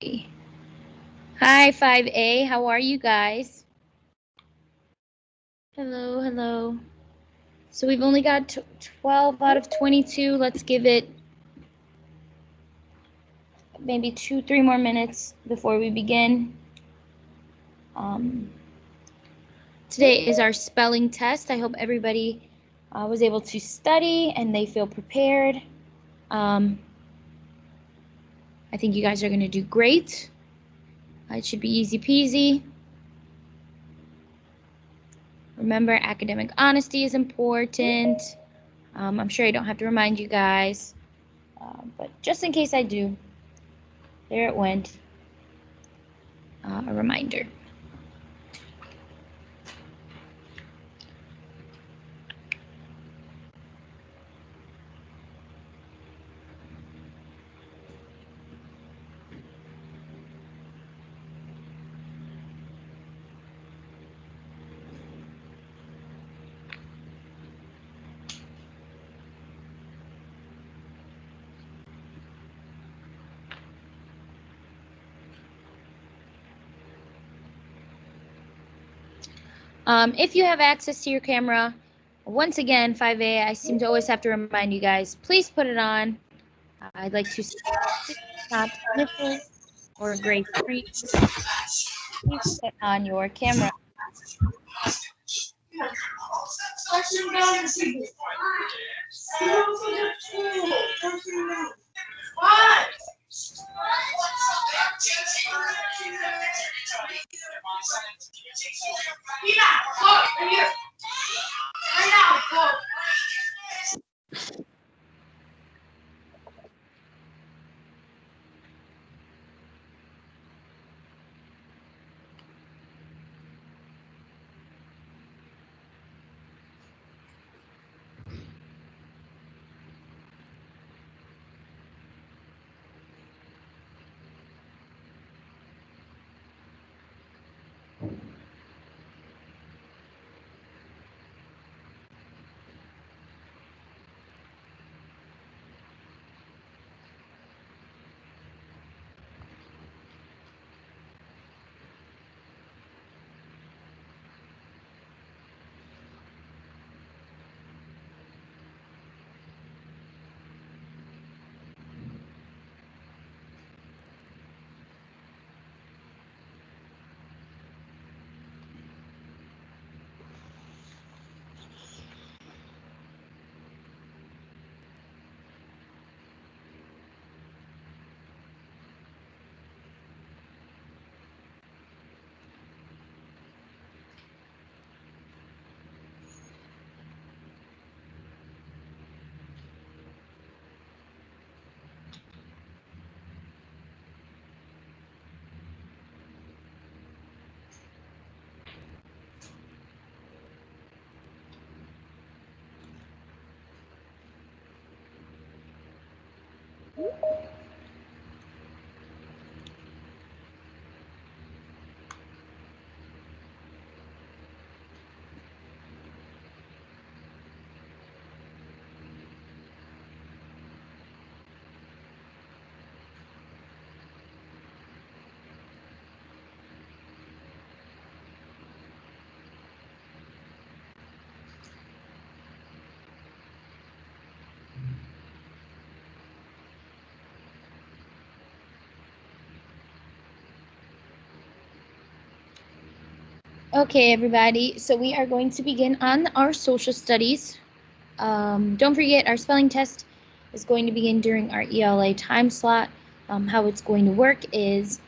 Hi, 5A. How are you guys? Hello, hello. So we've only got 12 out of 22. Let's give it maybe 2-3 more minutes before we begin. Today is our spelling test. I hope everybody was able to study and they feel prepared. I think you guys are going to do great. It should be easy peasy. Remember, academic honesty is important. I'm sure I don't have to remind you guys, but just in case I do, there it went, a reminder. If you have access to your camera, once again, 5A, I seem to always have to remind you guys, please put it on. I'd like to see not sniffles or gray screen. Please put on your camera. Okay, everybody, so we are going to begin on our social studies. Don't forget, our spelling test is going to begin during our ELA time slot. How it's going to work is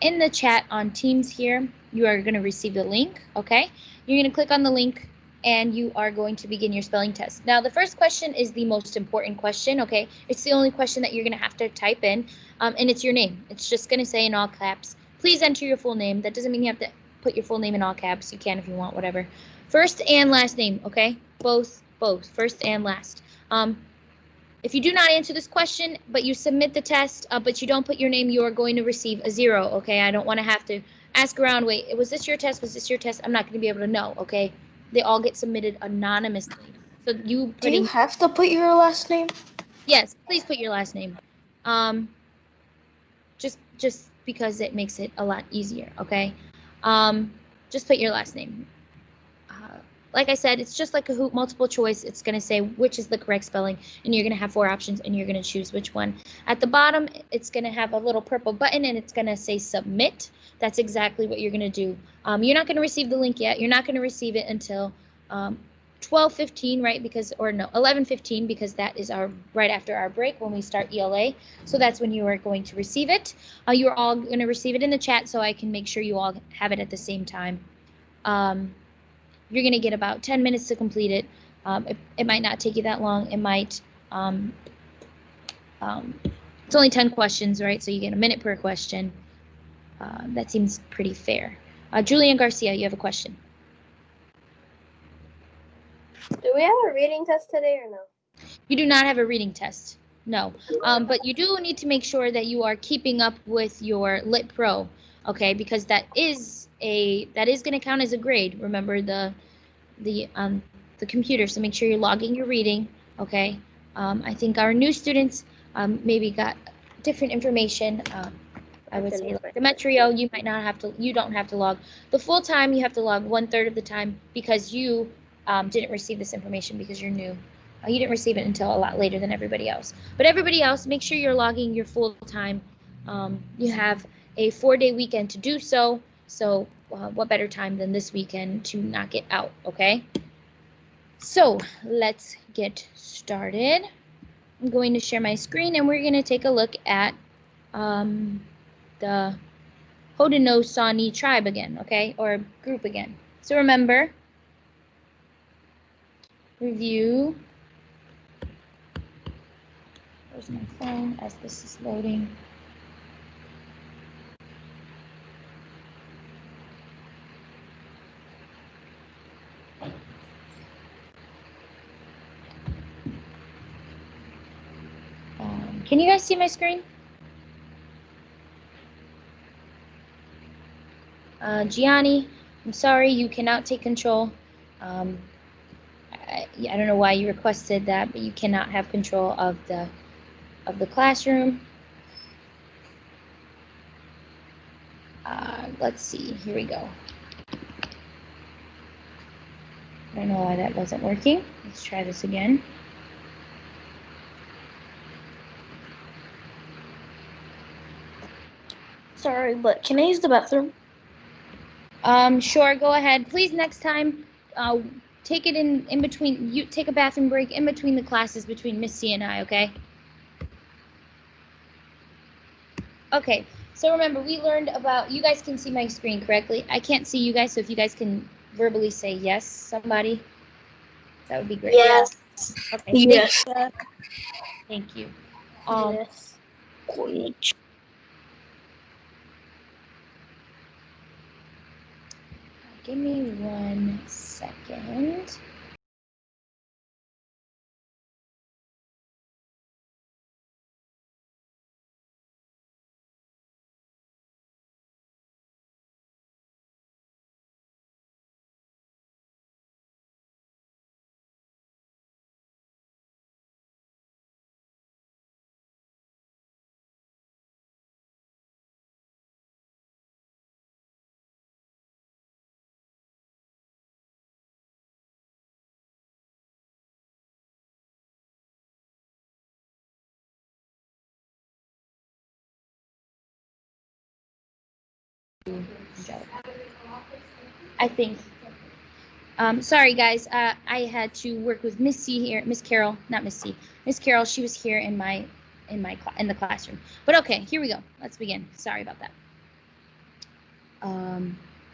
in the chat on Teams here, you are going to receive the link, okay? You're going to click on the link and you are going to begin your spelling test. Now, the first question is the most important question, okay? It's the only question that you're going to have to type in, and it's your name. It's just going to say in all caps, please enter your full name. That doesn't mean you have to put your full name in all caps. You can if you want, whatever. First and last name, okay? Both, first and last. If you do not answer this question, but you submit the test, but you don't put your name, you are going to receive a 0, okay? I don't want to have to ask around, wait, was this your test? Was this your test? I'm not going to be able to know, okay? They all get submitted anonymously. So you Do you have to put your last name? Yes, please put your last name. Just because it makes it a lot easier, okay? Just put your last name. Like I said, it's just like Kahoot multiple choice. It's going to say which is the correct spelling, and you're going to have 4 options, and you're going to choose which one. At the bottom, it's going to have a little purple button, and it's going to say submit. That's exactly what you're going to do. You're not going to receive the link yet. You're not going to receive it until 12:15, right? Because, or no, 11:15, because that is our right after our break when we start ELA. So that's when you are going to receive it. You're all going to receive it in the chat so I can make sure you all have it at the same time. You're going to get about 10 minutes to complete it. It might not take you that long. It might, it's only 10 questions, right? So you get a minute per question. That seems pretty fair. Julian Garcia, you have a question. Do we have a reading test today or no? You do not have a reading test, no. But you do need to make sure that you are keeping up with your Lit Pro, okay? Because that is going to count as a grade. Remember the computer, so make sure you're logging your reading, okay? I think our new students maybe got different information. I would say like the Metrio, you don't have to log. The full time you have to log 1/3 of the time because you didn't receive this information because you're new. You didn't receive it until a lot later than everybody else. But everybody else, make sure you're logging your full time. You have a 4-day weekend to do so. So what better time than this weekend to knock it out, okay? So let's get started. I'm going to share my screen and we're going to take a look at the Haudenosaunee tribe again, okay, or group again. So remember, review. Where's my phone as this is loading? Can you guys see my screen? Gianni, I'm sorry, you cannot take control. I don't know why you requested that, but you cannot have control of the classroom. Let's see, here we go. I don't know why that wasn't working. Let's try this again. Sorry, but can I use the bathroom? Sure, go ahead. Please, next time, take it in between. You take a bathroom break in between the classes between Miss C and I, okay? Okay, so remember, we learned about, you guys can see my screen correctly. I can't see you guys, so if you guys can verbally say yes, somebody, that would be great. Yes. Okay. Yes. Thank you. Yes. Give me 1 second. I think. Sorry guys, I had to work with Miss C here, Miss Carol, not Miss C, Miss Carol. She was here in the classroom. But okay, here we go. Let's begin. Sorry about that.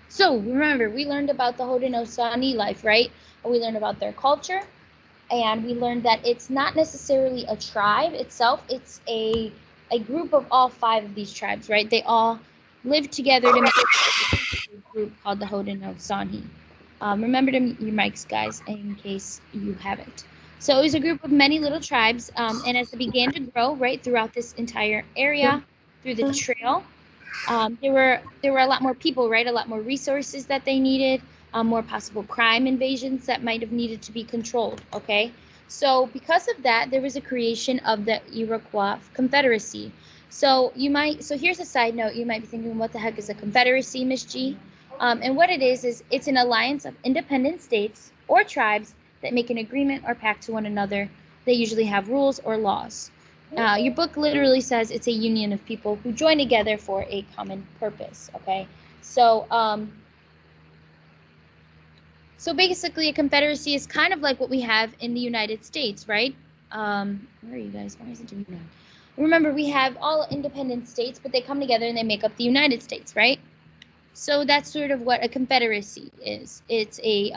So remember, we learned about the Haudenosaunee life, right? We learned about their culture, and we learned that it's not necessarily a tribe itself. It's a group of all 5 of these tribes, right? They all live together to make a group called the Haudenosaunee. Remember to mute your mics, guys, in case you haven't. So it was a group of many little tribes, and as they began to grow, right, throughout this entire area, through the trail, there were a lot more people, right, a lot more resources that they needed, more possible crime invasions that might have needed to be controlled, okay? So because of that, there was a creation of the Iroquois Confederacy. So here's a side note. You might be thinking, what the heck is a confederacy, Miss G? And what it is it's an alliance of independent states or tribes that make an agreement or pact to one another. They usually have rules or laws. Your book literally says it's a union of people who join together for a common purpose. Okay, so so basically, a confederacy is kind of like what we have in the United States, right? Where are you guys? Why isn't it doing? Remember, we have all independent states, but they come together and they make up the United States, right? So that's sort of what a confederacy is. It's a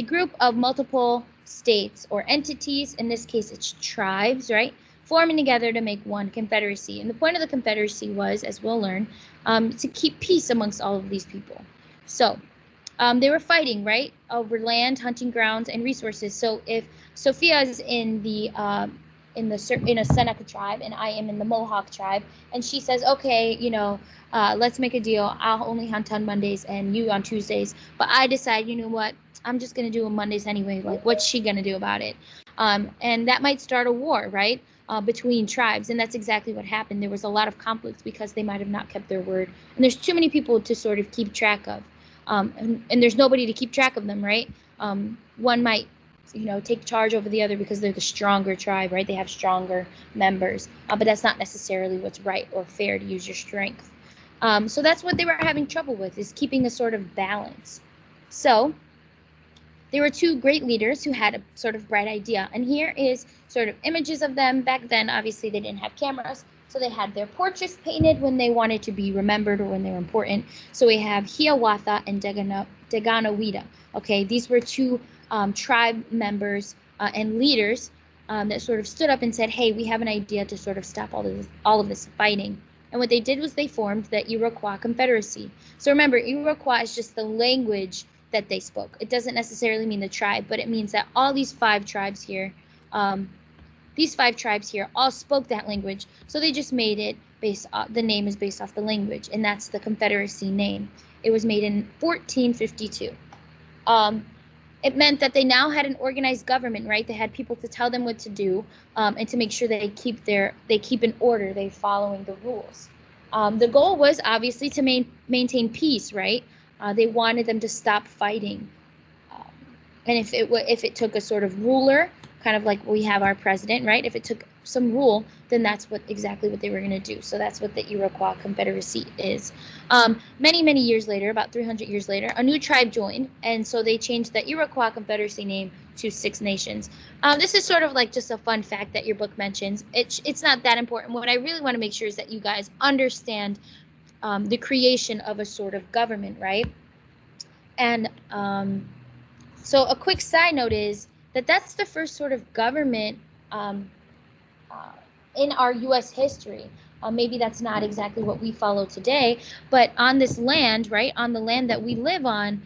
group of multiple states or entities. In this case, it's tribes, right? Forming together to make one confederacy. And the point of the confederacy was, as we'll learn, to keep peace amongst all of these people. So they were fighting, right, over land, hunting grounds, and resources. So if Sophia is in a Seneca tribe and I am in the Mohawk tribe, and she says, okay, let's make a deal. I'll only hunt on Mondays and you on Tuesdays. But I decide, you know what? I'm just gonna do on Mondays anyway. Like, what's she gonna do about it? And that might start a war, right? Between tribes, and that's exactly what happened. There was a lot of conflicts because they might have not kept their word, and there's too many people to sort of keep track of. And there's nobody to keep track of them, right? One might, take charge over the other because they're the stronger tribe, right? They have stronger members, but that's not necessarily what's right or fair to use your strength. So that's what they were having trouble with, is keeping a sort of balance. So there were two great leaders who had a sort of bright idea, and here is sort of images of them. Back then, obviously, they didn't have cameras, so they had their portraits painted when they wanted to be remembered or when they were important. So we have Hiawatha and Deganawida. Okay, these were two tribe members and leaders that sort of stood up and said, hey, we have an idea to sort of stop all of this fighting. And what they did was they formed the Iroquois Confederacy. So remember, Iroquois is just the language that they spoke. It doesn't necessarily mean the tribe, but it means that all these five tribes here all spoke that language. So they just made it the name is based off the language, and that's the Confederacy name. It was made in 1452. It meant that they now had an organized government, right? They had people to tell them what to do, and to make sure they keep in order, they following the rules. The goal was obviously to maintain peace, right? They wanted them to stop fighting. And if it took a sort of ruler, kind of like we have our president, right? If it took some rule, then that's exactly what they were going to do. So that's what the Iroquois Confederacy is. Many years later, about 300 years later, a new tribe joined, and so they changed the Iroquois Confederacy name to Six Nations. This is sort of like just a fun fact that your book mentions. It's not that important. What I really want to make sure is that you guys understand the creation of a sort of government, right? And so a quick side note is that's the first sort of government in our U.S. history. Maybe that's not exactly what we follow today, but on this land, right, on the land that we live on,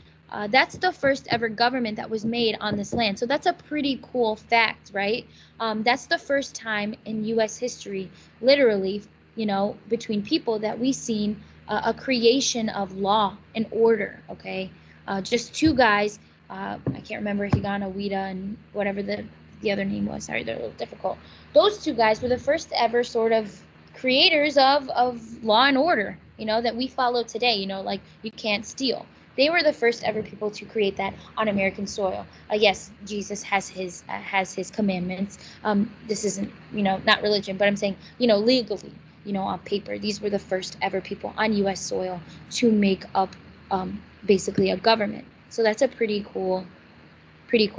that's the first ever government that was made on this land. So that's a pretty cool fact, right? That's the first time in U.S. history, literally, between people that we've seen a creation of law and order, okay? Just two guys, I can't remember Higanawida and whatever the other name was. Sorry, they're a little difficult. Those two guys were the first ever sort of creators of law and order, that we follow today, like you can't steal. They were the first ever people to create that on American soil. Yes, Jesus has his commandments. This isn't, not religion, but I'm saying, legally, on paper, these were the first ever people on U.S. soil to make up basically a government. So that's a pretty cool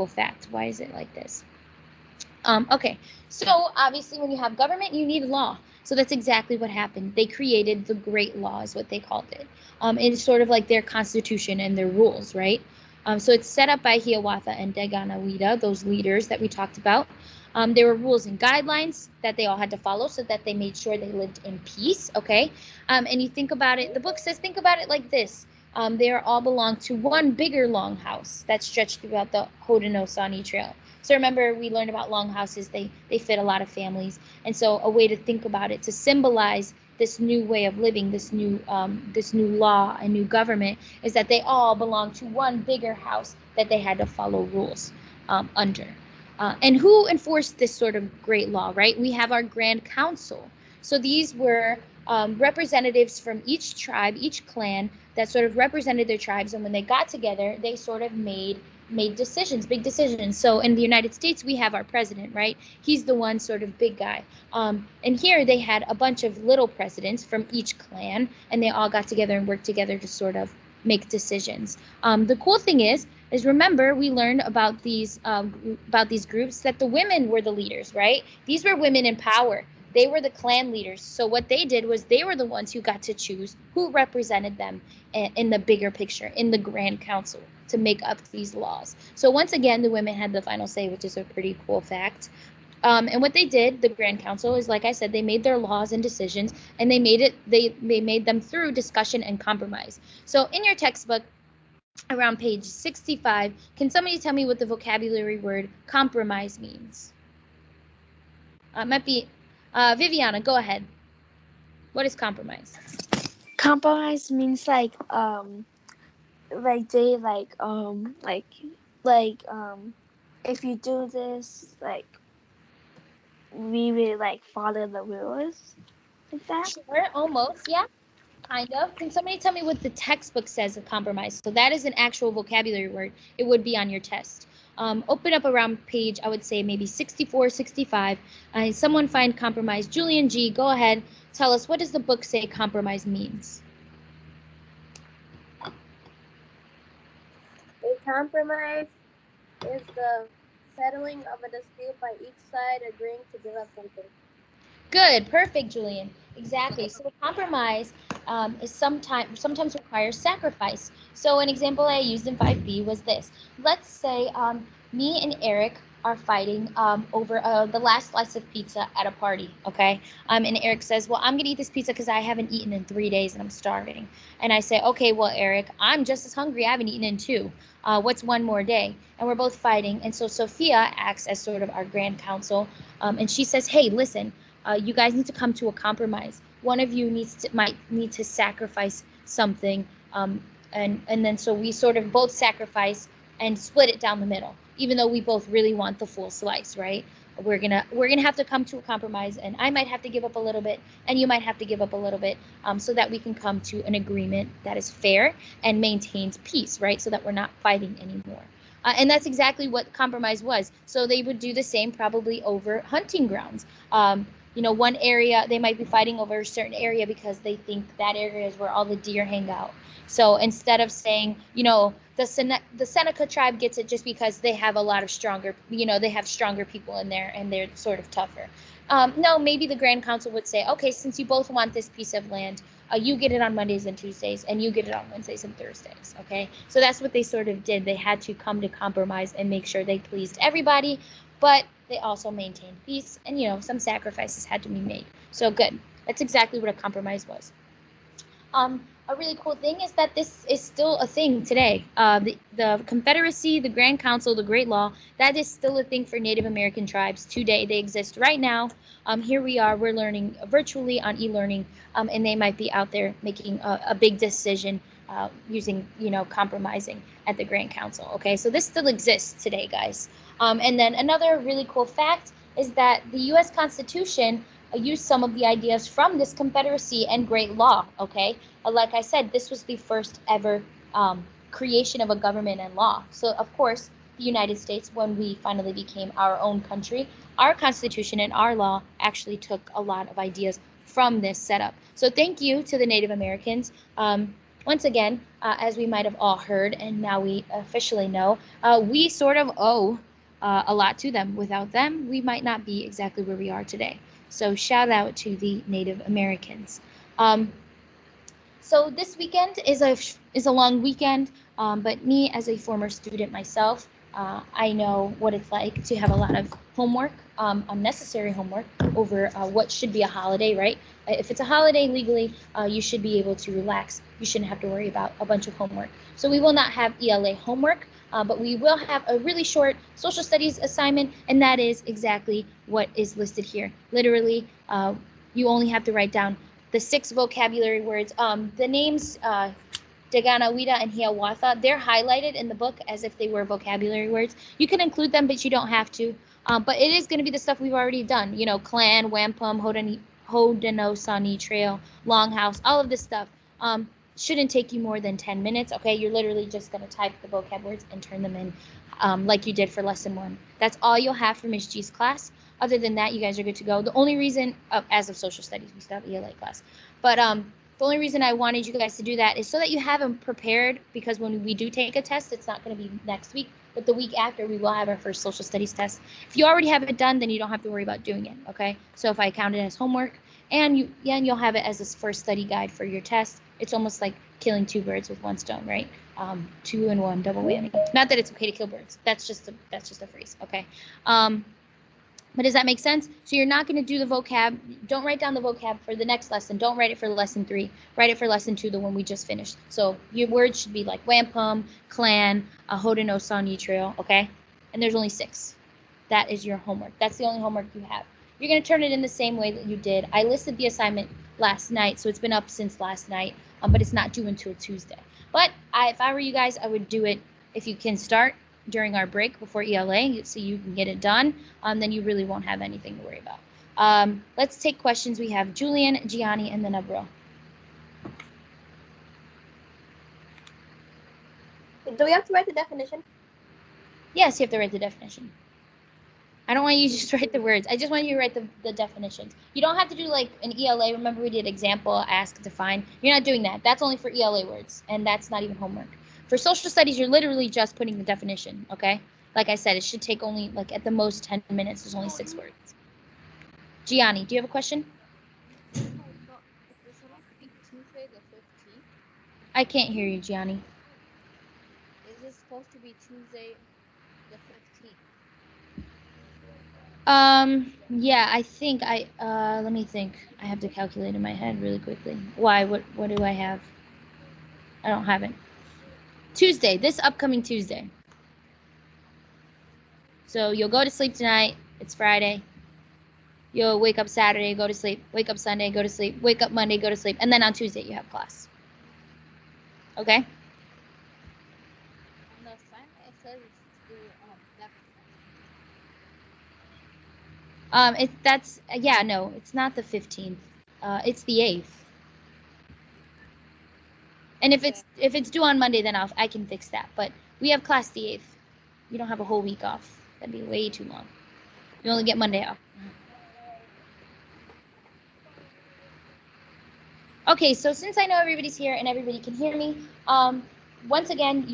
fact. Why is it like this? Okay, so obviously when you have government, you need law. So that's exactly what happened. They created the Great Law, is what they called it. It's sort of like their constitution and their rules, right? So it's set up by Hiawatha and Deganawida, those leaders that we talked about. There were rules and guidelines that they all had to follow so that they made sure they lived in peace, okay? And you think about it, the book says, think about it like this. They all belong to one bigger longhouse that stretched throughout the Haudenosaunee Trail. So remember, we learned about longhouses. They fit a lot of families. And so a way to think about it, to symbolize this new way of living, this new law and new government, is that they all belong to one bigger house that they had to follow rules under. And who enforced this sort of great law, right? We have our Grand Council. So these were representatives from each tribe, each clan that sort of represented their tribes, and when they got together, they sort of made decisions, big decisions. So in the United States, we have our president, right? He's the one sort of big guy. And here they had a bunch of little presidents from each clan, and they all got together and worked together to sort of make decisions. The cool thing is remember we learned about these groups that the women were the leaders, right? These were women in power. They were the clan leaders. So what they did was they were the ones who got to choose who represented them in the bigger picture, in the Grand Council, to make up these laws. So once again, the women had the final say, which is a pretty cool fact. And what they did, the Grand Council, is like I said, they made their laws and decisions, and they made them through discussion and compromise. So in your textbook, around page 65, can somebody tell me what the vocabulary word compromise means? It might be Viviana. Go ahead. What is compromise? Compromise means like they if you do this, like we will like follow the rules, like that. Sure, almost, yeah, kind of. Can somebody tell me what the textbook says of compromise? So that is an actual vocabulary word. It would be on your test. Open up around page, I would say maybe 64, 65. Someone find compromise. Julian G, go ahead. Tell us, what does the book say compromise means? A compromise is the settling of a dispute by each side agreeing to give up something. Good, perfect, Julian. Exactly. So compromise is sometimes requires sacrifice. So an example I used in 5B was this. Let's say me and Eric are fighting over the last slice of pizza at a party, okay? And Eric says, well, I'm gonna eat this pizza because I haven't eaten in 3 days and I'm starving. And I say, okay, well, Eric, I'm just as hungry. I haven't eaten in 2. What's one more day? And we're both fighting. And so Sophia acts as sort of our grand counsel, and she says, hey, listen, you guys need to come to a compromise. One of you might need to sacrifice something, and then so we sort of both sacrifice and split it down the middle, even though we both really want the full slice, right? We're gonna have to come to a compromise, and I might have to give up a little bit, and you might have to give up a little bit, so that we can come to an agreement that is fair and maintains peace, right? So that we're not fighting anymore. And that's exactly what compromise was. So they would do the same probably over hunting grounds. One area, they might be fighting over a certain area because they think that area is where all the deer hang out. So instead of saying, the Seneca tribe gets it just because they have a lot of they have stronger people in there and they're sort of tougher. No, maybe the Grand Council would say, okay, since you both want this piece of land, you get it on Mondays and Tuesdays, and you get it on Wednesdays and Thursdays, okay? So that's what they sort of did. They had to come to compromise and make sure they pleased everybody, but they also maintained peace, and some sacrifices had to be made. So good. That's exactly what a compromise was. A really cool thing is that this is still a thing today. The Confederacy, the Grand Council, the Great Law, that is still a thing for Native American tribes today. They exist right now. Here we are, we're learning virtually on e-learning, and they might be out there making a big decision using, compromising at the Grand Council. Okay, so this still exists today, guys. And then another really cool fact is that the U.S. Constitution used some of the ideas from this Confederacy and Great Law, okay? Like I said, this was the first ever creation of a government and law. So, of course, the United States, when we finally became our own country, our Constitution and our law actually took a lot of ideas from this setup. So thank you to the Native Americans. Once again, as we might have all heard, and now we officially know, we sort of owe a lot to them. Without them, we might not be exactly where we are today. So shout out to the Native Americans. So this weekend is a long weekend, but me as a former student myself, I know what it's like to have a lot of homework, unnecessary homework over what should be a holiday, right? If it's a holiday legally, you should be able to relax. You shouldn't have to worry about a bunch of homework. So we will not have ELA homework, but we will have a really short social studies assignment, and that is exactly what is listed here. Literally, you only have to write down the 6 vocabulary words. The names Daganawida and Hiawatha, they're highlighted in the book as if they were vocabulary words. You can include them, but you don't have to. But it is going to be the stuff we've already done. Clan, wampum, Haudenosaunee Trail, Longhouse, all of this stuff. Shouldn't take you more than 10 minutes, okay? You're literally just going to type the vocab words and turn them in like you did for lesson one. That's all you'll have for Ms. G's class. Other than that, you guys are good to go. The only reason, as of social studies, we still have ELA class, but the only reason I wanted you guys to do that is so that you have them prepared, because when we do take a test, it's not going to be next week, but the week after we will have our first social studies test. If you already have it done, then you don't have to worry about doing it, okay? So if I count it as homework, and you'll have it as a first study guide for your test, it's almost like killing two birds with one stone, right? Two and one, double whammy. Not that it's okay to kill birds. That's just a phrase, okay? But does that make sense? So you're not going to do the vocab. Don't write down the vocab for the next lesson. Don't write it for lesson 3. Write it for lesson 2, the one we just finished. So your words should be like wampum, clan, Haudenosaunee Trail, okay? And there's only 6. That is your homework. That's the only homework you have. You're going to turn it in the same way that you did. I listed the assignment last night, so it's been up since last night, but it's not due until Tuesday. But if I were you guys, I would do it if you can start during our break before ELA, so you can get it done. Then you really won't have anything to worry about. Let's take questions. We have Julian, Gianni, and then Abril. Do we have to write the definition? Yes, you have to write the definition. I don't want you to just write the words. I just want you to write the definitions. You don't have to do like an ELA. Remember we did example, ask, define. You're not doing that. That's only for ELA words, and that's not even homework. For social studies, you're literally just putting the definition, okay? Like I said, it should take only, like at the most 10 minutes. There's only 6 words. Gianni, do you have a question? Is this supposed to be Tuesday the 15th? I can't hear you, Gianni. Is this supposed to be Tuesday the 15th? Yeah, I think let me think. I have to calculate in my head really quickly. Why? What do I have? I don't have it. Tuesday, this upcoming Tuesday. So you'll go to sleep tonight. It's Friday. You'll wake up Saturday, go to sleep. Wake up Sunday, go to sleep. Wake up Monday, go to sleep. And then on Tuesday, you have class. Okay? On the assignment, it says it's due next Wednesday. No, it's not the 15th. It's the 8th. And if it's due on Monday, then I can fix that. But we have class the 8th. You don't have a whole week off. That'd be way too long. You only get Monday off. Okay, so since I know everybody's here and everybody can hear me, once again,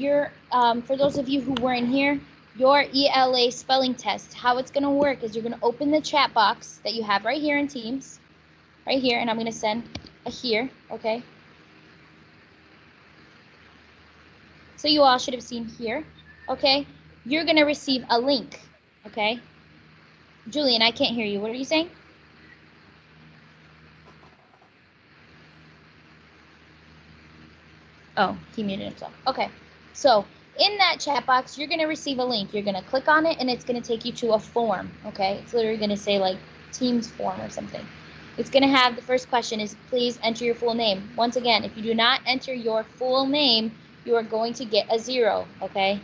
for those of you who weren't here, your ELA spelling test, how it's going to work is you're going to open the chat box that you have right here in Teams, right here, and I'm going to send a here, okay? So you all should have seen here, okay? You're going to receive a link, okay? Julian, I can't hear you. What are you saying? Oh, he muted himself. Okay, so in that chat box, you're going to receive a link. You're going to click on it, and it's going to take you to a form, okay? It's literally going to say, like, Teams form or something. It's going to have, the first question is, please enter your full name. Once again, if you do not enter your full name, you are going to get a 0, okay?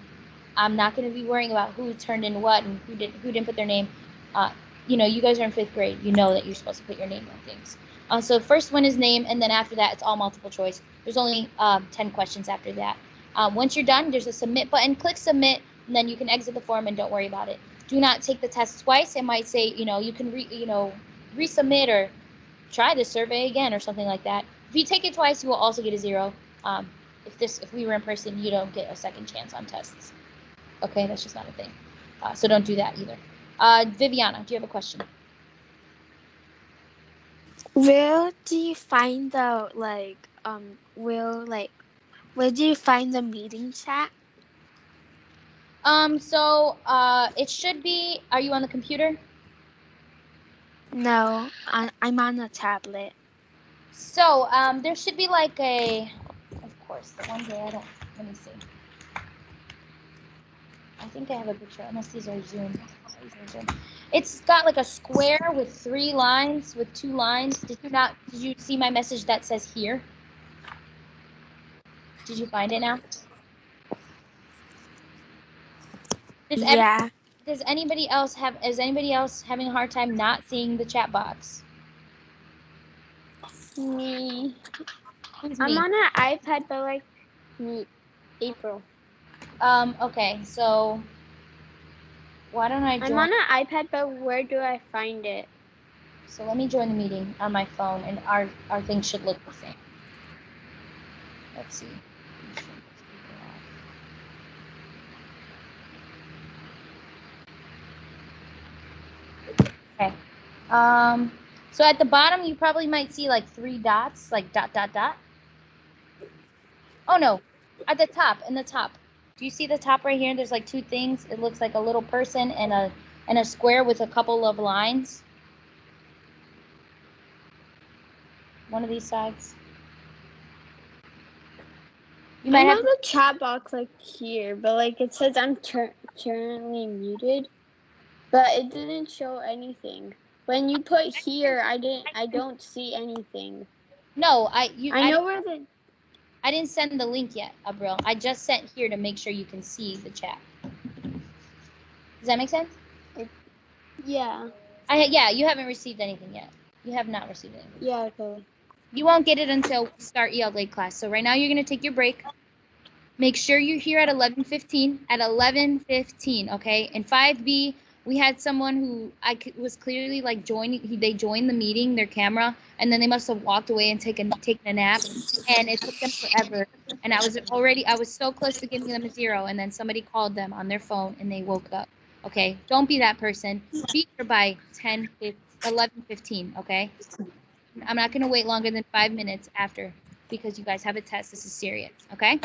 I'm not going to be worrying about who turned in what and who didn't put their name. You guys are in 5th grade. You know that you're supposed to put your name on things. So first one is name, and then after that, it's all multiple choice. There's only 10 questions after that. Once you're done, there's a submit button. Click submit, and then you can exit the form and don't worry about it. Do not take the test twice. It might say, you can resubmit or try the survey again or something like that. If you take it twice, you will also get a 0. If we were in person, you don't get a second chance on tests. Okay, that's just not a thing. So don't do that either. Viviana, do you have a question? Where do you find the where do you find the meeting chat? It should be, are you on the computer? No, I'm on a tablet. So, there should be like of course, the one day let me see. I think I have a picture, unless these are Zoom. It's got like a square with 3 lines, with 2 lines. Did you see my message that says here? Did you find it now? Yeah. Is anybody else having a hard time not seeing the chat box? Me. Who's I'm me? on an iPad, but like me. April. Okay, so why don't I I'm join? on an iPad, but where do I find it? So let me join the meeting on my phone, and our thing should look the same. Let's see. Okay. So at the bottom, you probably might see like 3 dots, like dot, dot, dot. Oh no, at the top, in the top. Do you see the top right here? There's like 2 things. It looks like a little person and a square with a couple of lines. One of these sides. You might I'm have on the chat box like here, but like it says I'm currently muted, but it didn't show anything. When you put here, I don't see anything. No, I know where the. I didn't send the link yet, Abril. I just sent here to make sure you can see the chat. Does that make sense? Yeah. Yeah, you haven't received anything yet. You have not received anything. Yeah. Okay. You won't get it until we start ELA class. So right now you're going to take your break. Make sure you're here at 11:15. At 11:15, okay? In 5B, we had someone who was clearly like joining. They joined the meeting, their camera, and then they must have walked away and taken a nap, and it took them forever. And I was so close to giving them a 0, and then somebody called them on their phone, and they woke up. Okay, don't be that person. Be here by 11:15. Okay, I'm not gonna wait longer than 5 minutes after because you guys have a test. This is serious. Okay.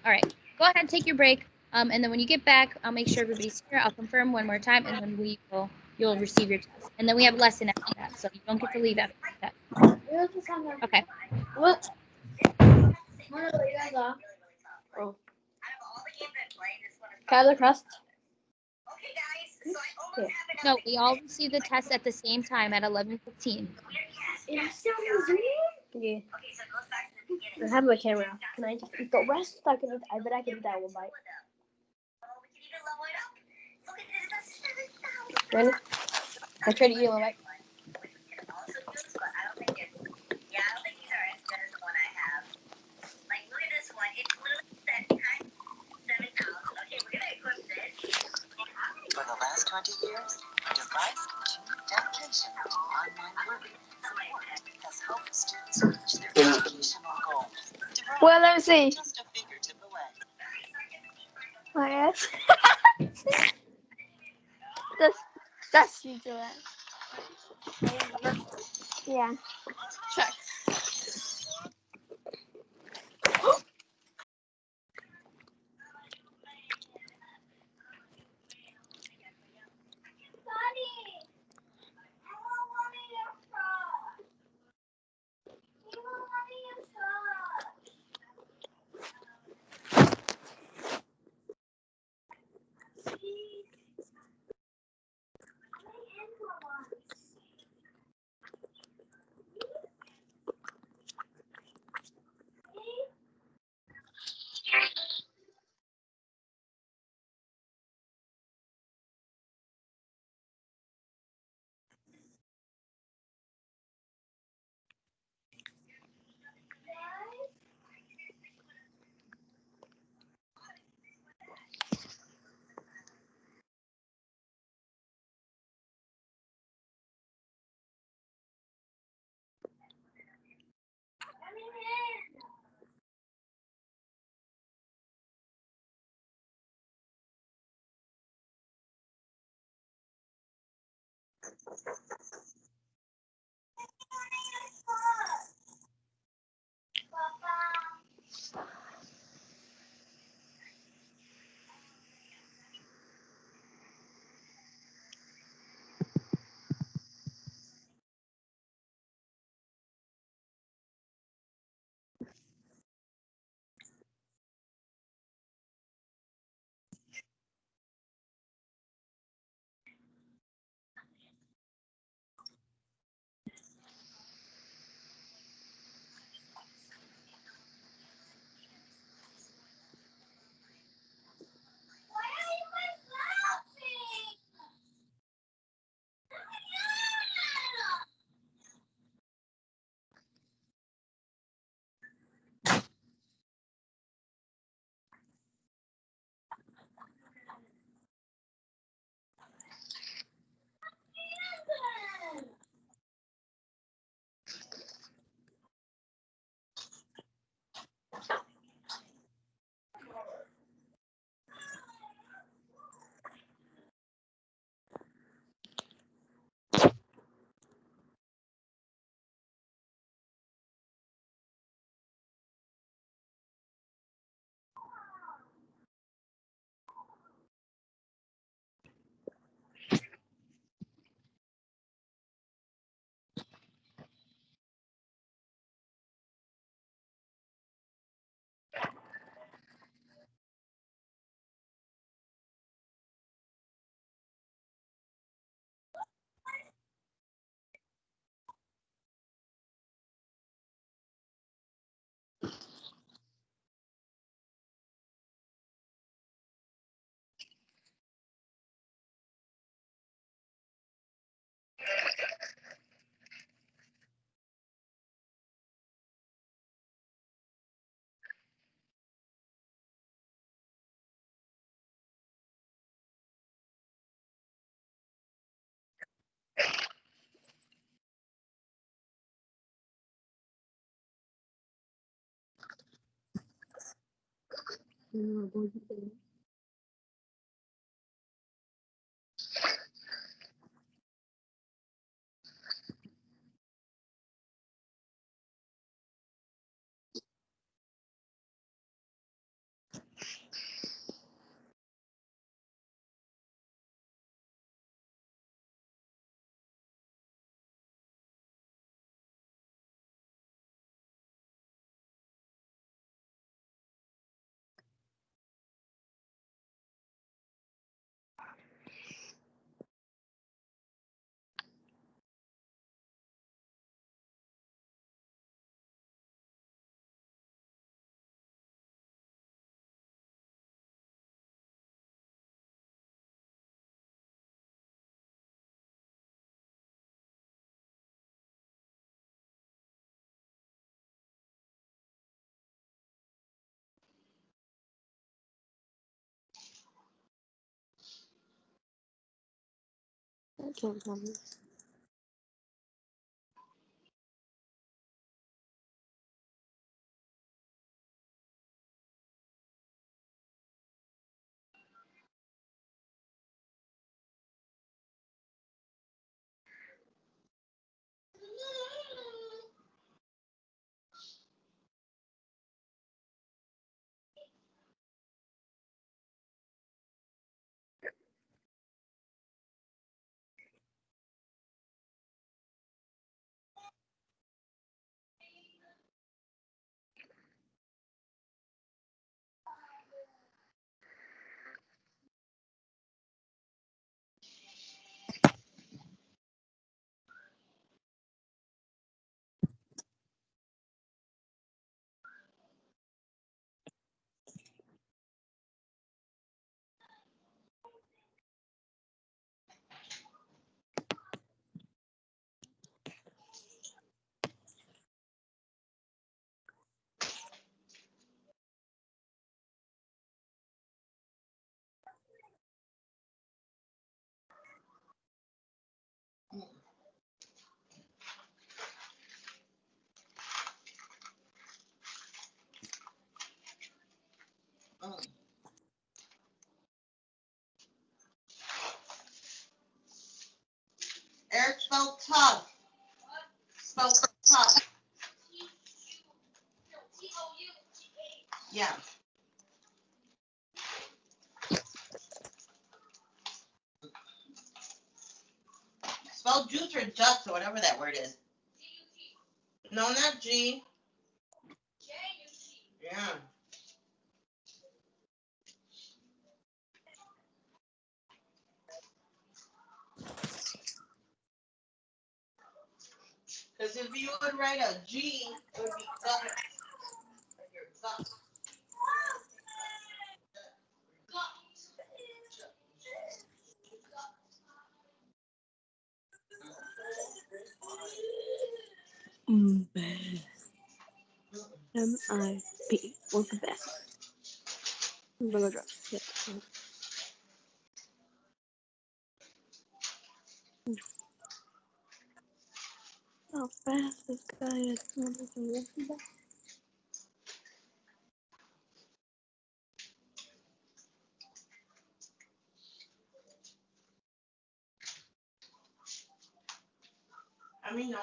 All right, go ahead and take your break. And then when you get back, I'll make sure everybody's here. I'll confirm one more time, and then you'll receive your test. And then we have a lesson after that, so you don't get to leave after that. Okay. What? Oh. Kyler Crust. Yeah. No, we all receive the test at the same time at 11:15. Yeah. I have my camera. Can I just eat the rest? I bet I can eat that one bite. Ready? I try to eat one bite. For the last 20 years, device dedication to online learning support has helped students reach their educational goals. Well, let me see. Just a fingertip away. Oh, yes. That's you do it. Yeah. Check. Eric spelled tough. Spelled tough. Yeah. Spelled juice or just or whatever that word is. No, not G. Yeah. Because if you would write a G, it would be gut. Your gut. M-I-B. What's that? Burger. Yeah. How fast this guy is. I mean, no.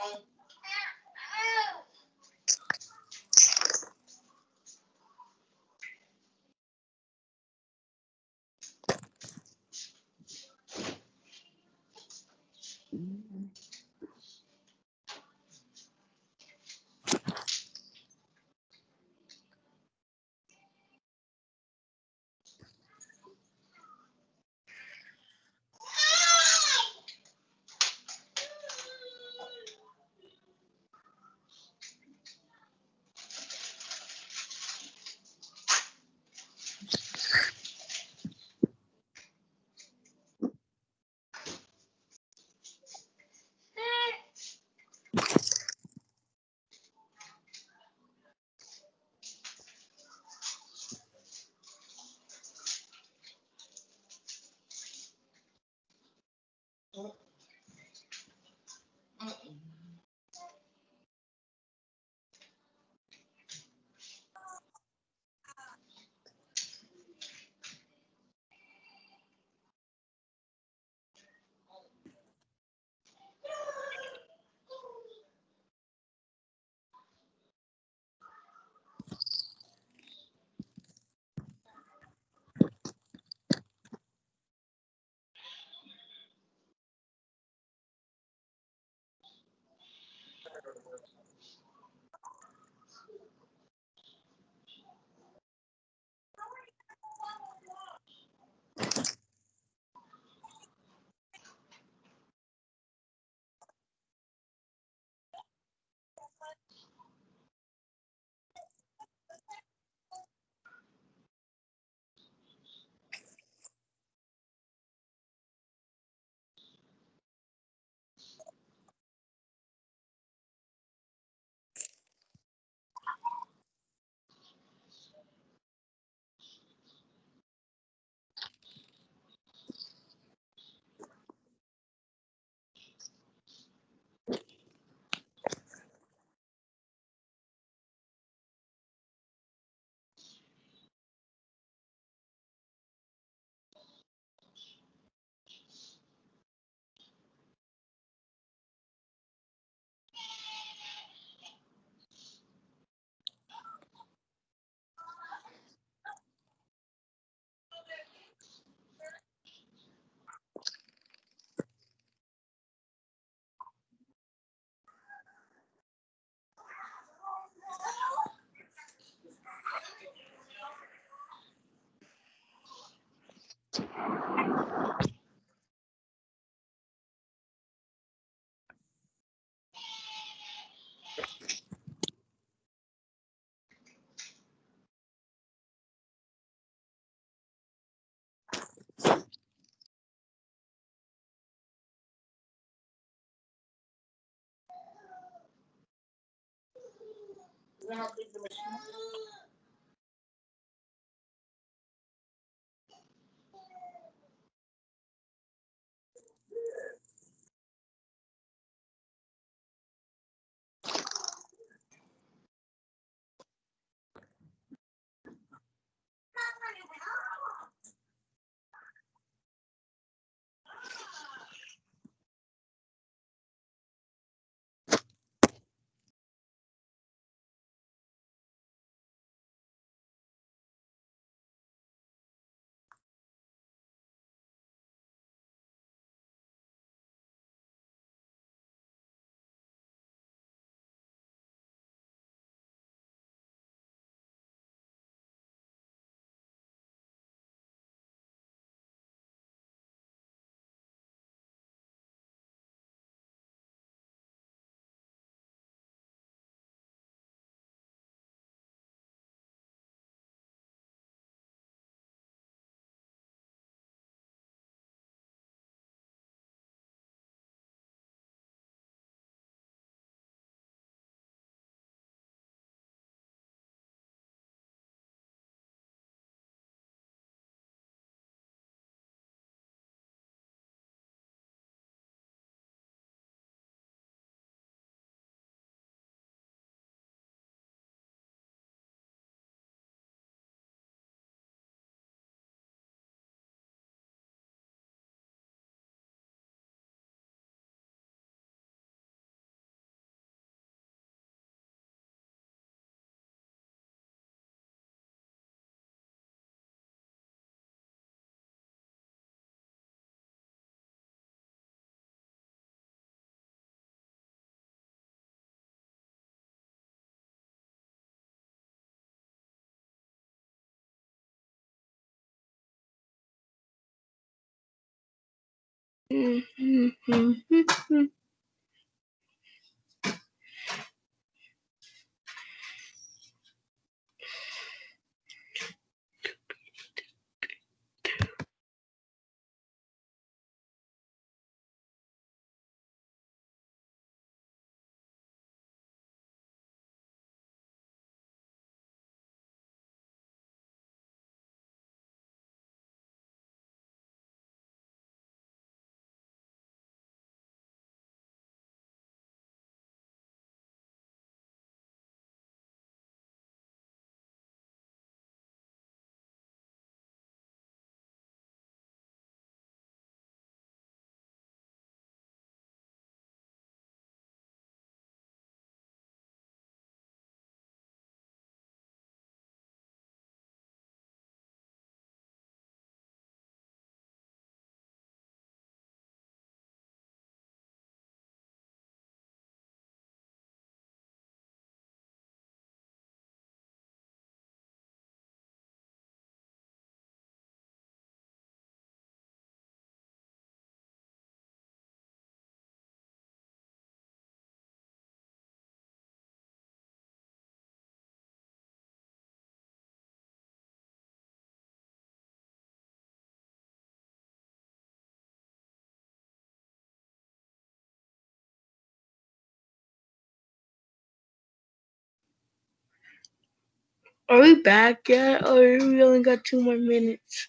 Are we back yet, or we only got 2 more minutes?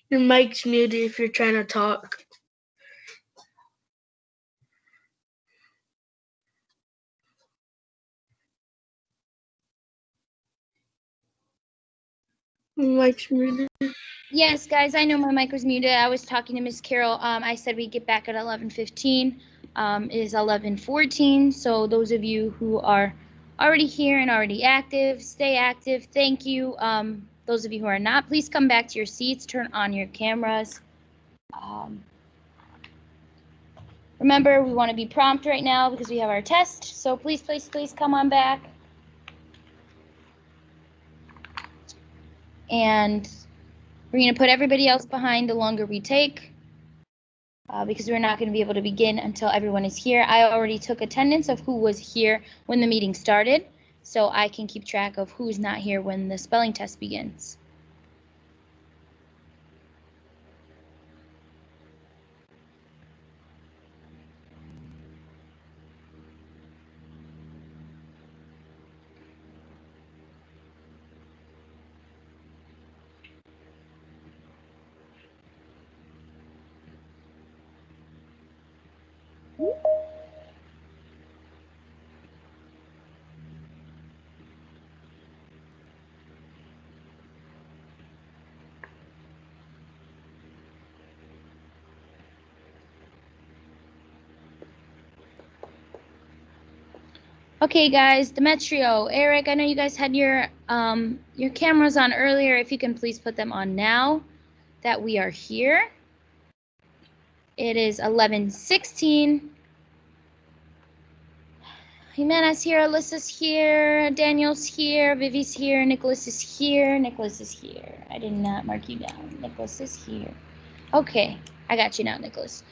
Your mic's muted if you're trying to talk. Your mic's muted. Yes, guys, I know my mic was muted. I was talking to Miss Carol. I said we'd get back at 11:15. It is 11:14. So those of you who are already here and already active, stay active. Thank you. Those of you who are not, please come back to your seats. Turn on your cameras. Remember, we want to be prompt right now because we have our test. So please, please, please come on back. And we're going to put everybody else behind the longer we take. because we're not going to be able to begin until everyone is here. I already took attendance of who was here when the meeting started, so I can keep track of who's not here when the spelling test begins. Okay, guys, Demetrio, Eric, I know you guys had your cameras on earlier. If you can please put them on now that we are here. It is 11:16. Jimena's here, Alyssa's here, Daniel's here, Vivi's here, Nicholas is here, Nicholas is here. I did not mark you down. Nicholas is here. Okay, I got you now, Nicholas.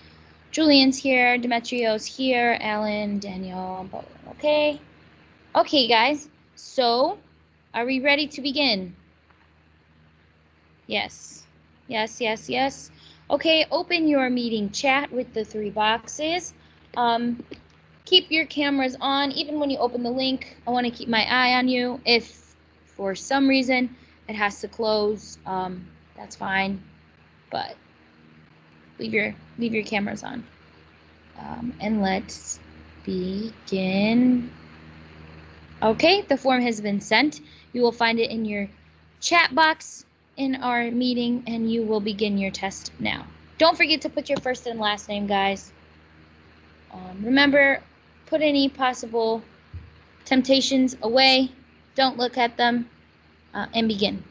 Julian's here, Demetrio's here, Alan, Daniel, both. Okay? Okay, guys. So, are we ready to begin? Yes. Yes, yes, yes. Okay, open your meeting chat with the 3 boxes. Keep your cameras on. Even when you open the link, I want to keep my eye on you. If for some reason it has to close, that's fine. But leave your cameras on. And let's begin. Okay, the form has been sent. You will find it in your chat box in our meeting, and you will begin your test now. Don't forget to put your first and last name, guys. Remember, put any possible temptations away. Don't look at them, and begin.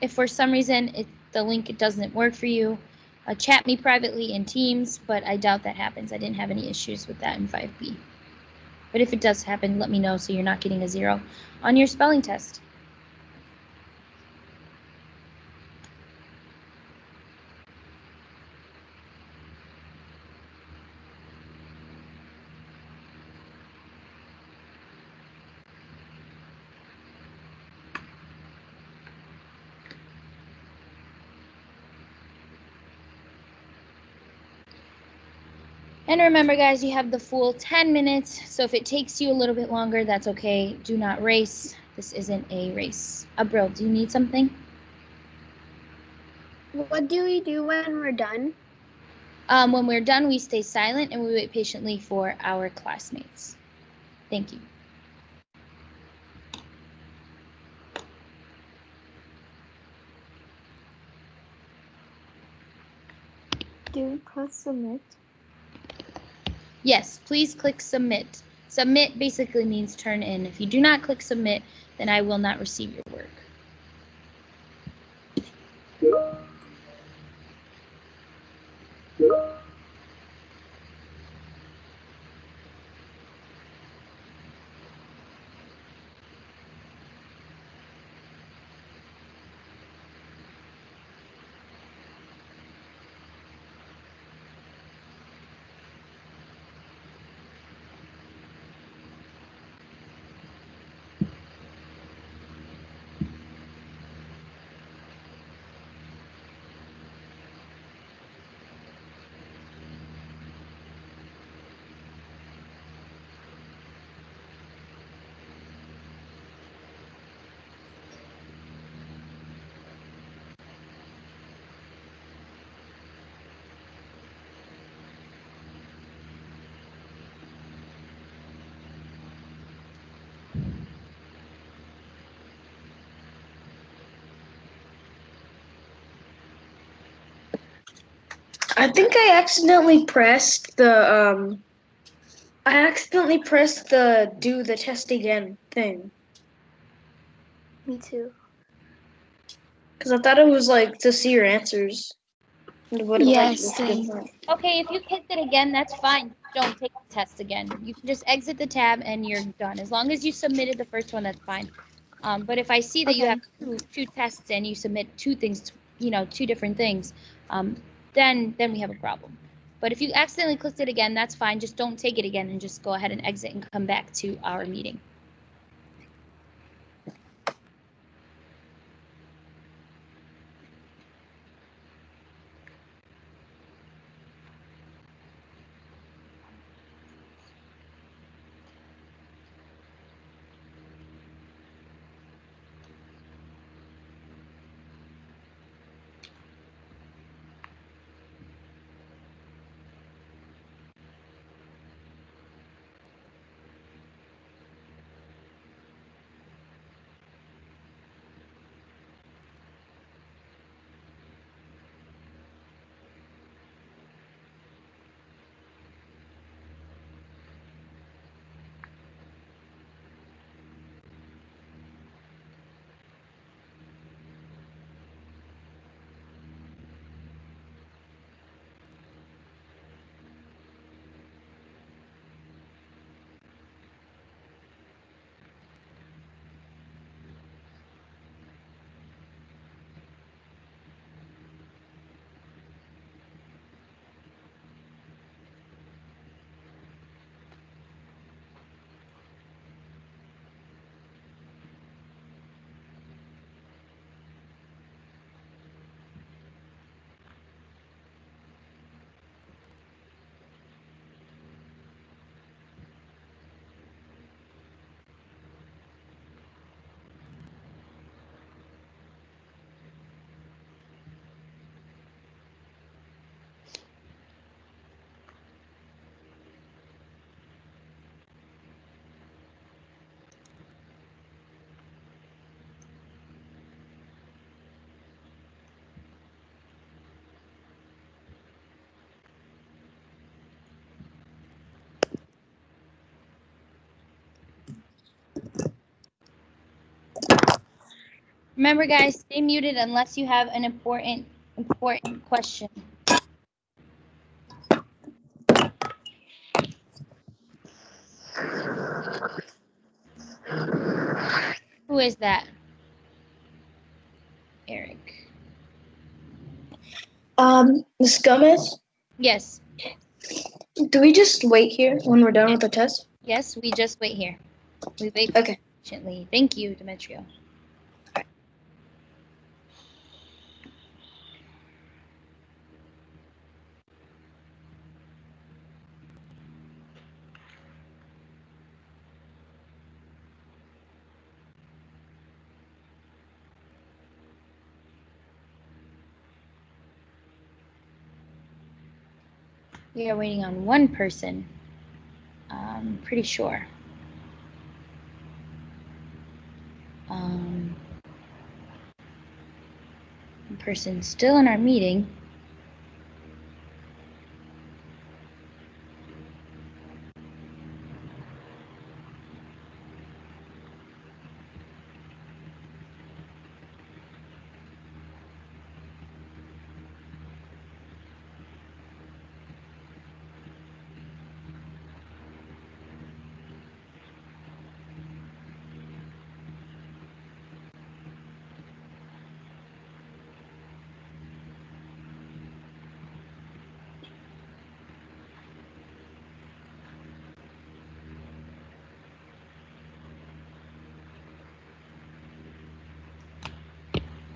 If for some reason the link doesn't work for you, chat me privately in Teams, but I doubt that happens. I didn't have any issues with that in 5B. But if it does happen, let me know so you're not getting a 0 on your spelling test. And remember, guys, you have the full 10 minutes, so if it takes you a little bit longer, that's okay. Do not race. This isn't a race. Abril, do you need something? What do we do when we're done? When we're done, we stay silent and we wait patiently for our classmates. Thank you. Do we press submit? Yes, please click submit. Submit basically means turn in. If you do not click submit, then I will not receive your work. I think I accidentally pressed the do the test again thing. Me too. Because I thought it was like to see your answers. What if Yes, it's same. different? Okay, if you clicked it again, that's fine. Don't take the test again. You can just exit the tab and you're done. As long as you submitted the first one, that's fine. But if I see that you Okay. have two tests and you submit two things, two different things, then we have a problem. But if you accidentally clicked it again, that's fine. Just don't take it again and just go ahead and exit and come back to our meeting. Remember, guys, stay muted unless you have an important question. Who is that? Eric. Miss Gomez, Yes. do we just wait here when we're done with the test? Yes, we just wait here. We wait Okay. patiently. Thank you, Demetrio. We are waiting on one person. Pretty sure. One person still in our meeting.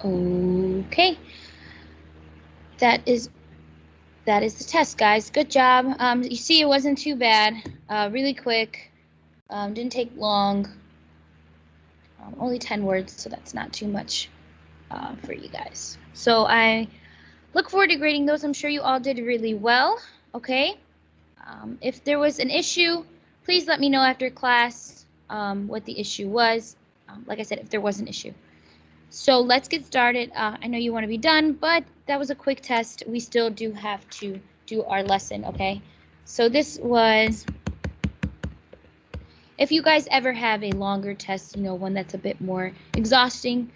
Okay. That is the test, guys. Good job. You see, it wasn't too bad. Really quick. Didn't take long. Only 10 words, so that's not too much for you guys. So I look forward to grading those. I'm sure you all did really well. Okay. If there was an issue, please let me know after class what the issue was. Like I said, if there was an issue. So let's get started. I know you want to be done, but that was a quick test. We still do have to do our lesson, okay? So this was, if you guys ever have a longer test, one that's a bit more exhausting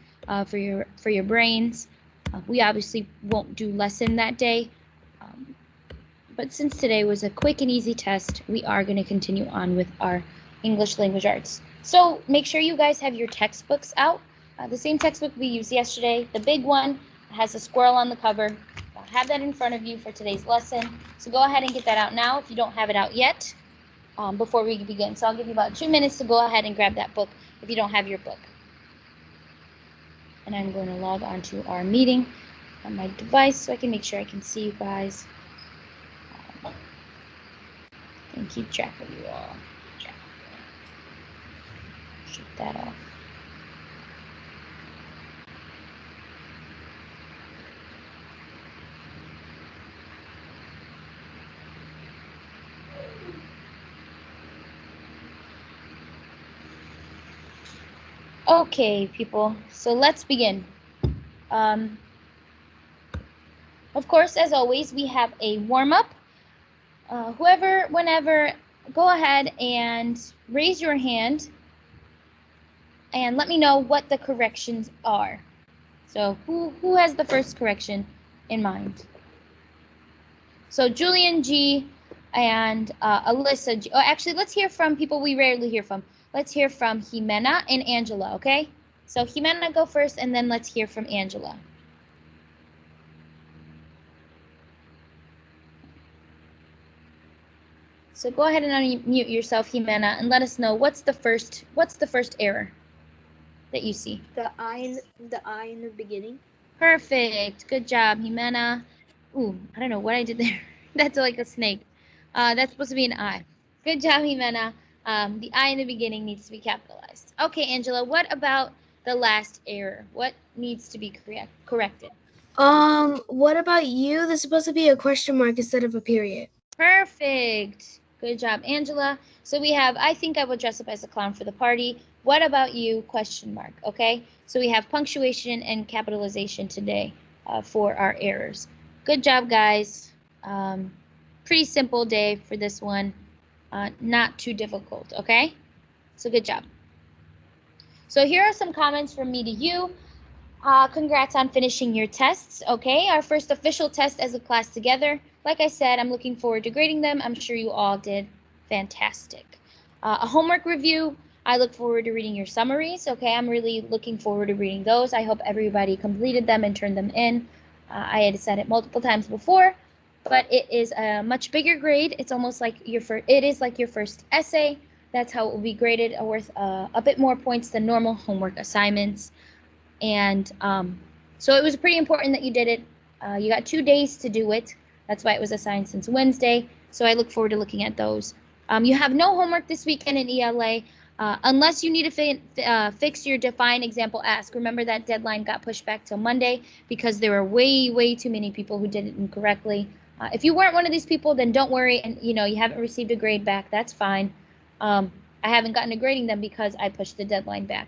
for your brains, We obviously won't do lesson that day, um, but since today was a quick and easy test, we are going to continue on with our English language arts. So make sure you guys have your textbooks out. The same textbook we used yesterday, the big one, has a squirrel on the cover. I'll have that in front of you for today's lesson. So go ahead and get that out now if you don't have it out yet, before we begin. So I'll give you about 2 minutes to go ahead and grab that book if you don't have your book. And I'm going to log on to our meeting on my device so I can make sure I can see you guys and keep track of you all. Shut that off. Okay, people, so let's begin. Of course, as always, we have a warm-up. Whenever, go ahead and raise your hand and let me know what the corrections are. So who has the first correction in mind? So Julian G and Alyssa G. Oh, actually, let's hear from people we rarely hear from. Let's hear from Jimena and Angela, okay? So Jimena, go first, and then let's hear from Angela. So go ahead and unmute yourself, Jimena, and let us know what's the first error that you see. The I in the beginning. Perfect. Good job, Jimena. Ooh, I don't know what I did there. That's like a snake. That's supposed to be an I. Good job, Jimena. The I in the beginning needs to be capitalized. Okay, Angela, what about the last error? What needs to be corrected? What about you? There's supposed to be a question mark instead of a period. Perfect. Good job, Angela. So we have, I think I will dress up as a clown for the party. What about you? Question mark. Okay. So we have punctuation and capitalization today for our errors. Good job, guys. Pretty simple day for this one. Not too difficult. Okay. So good job. So here are some comments from me to you. Congrats on finishing your tests. Okay, our first official test as a class together. Like I said, I'm looking forward to grading them. I'm sure you all did fantastic. A homework review. I look forward to reading your summaries. Okay, I'm really looking forward to reading those. I hope everybody completed them and turned them in. I had said it multiple times before, but it is a much bigger grade. It's almost like it is like your first essay. That's how it will be graded, worth a bit more points than normal homework assignments. And so it was pretty important that you did it. You got 2 days to do it. That's why it was assigned since Wednesday. So I look forward to looking at those. You have no homework this weekend in ELA unless you need to fix your define example ask. Remember that deadline got pushed back till Monday because there were way too many people who did it incorrectly. If you weren't one of these people, then don't worry, and you haven't received a grade back. That's fine. I haven't gotten to grading them because I pushed the deadline back.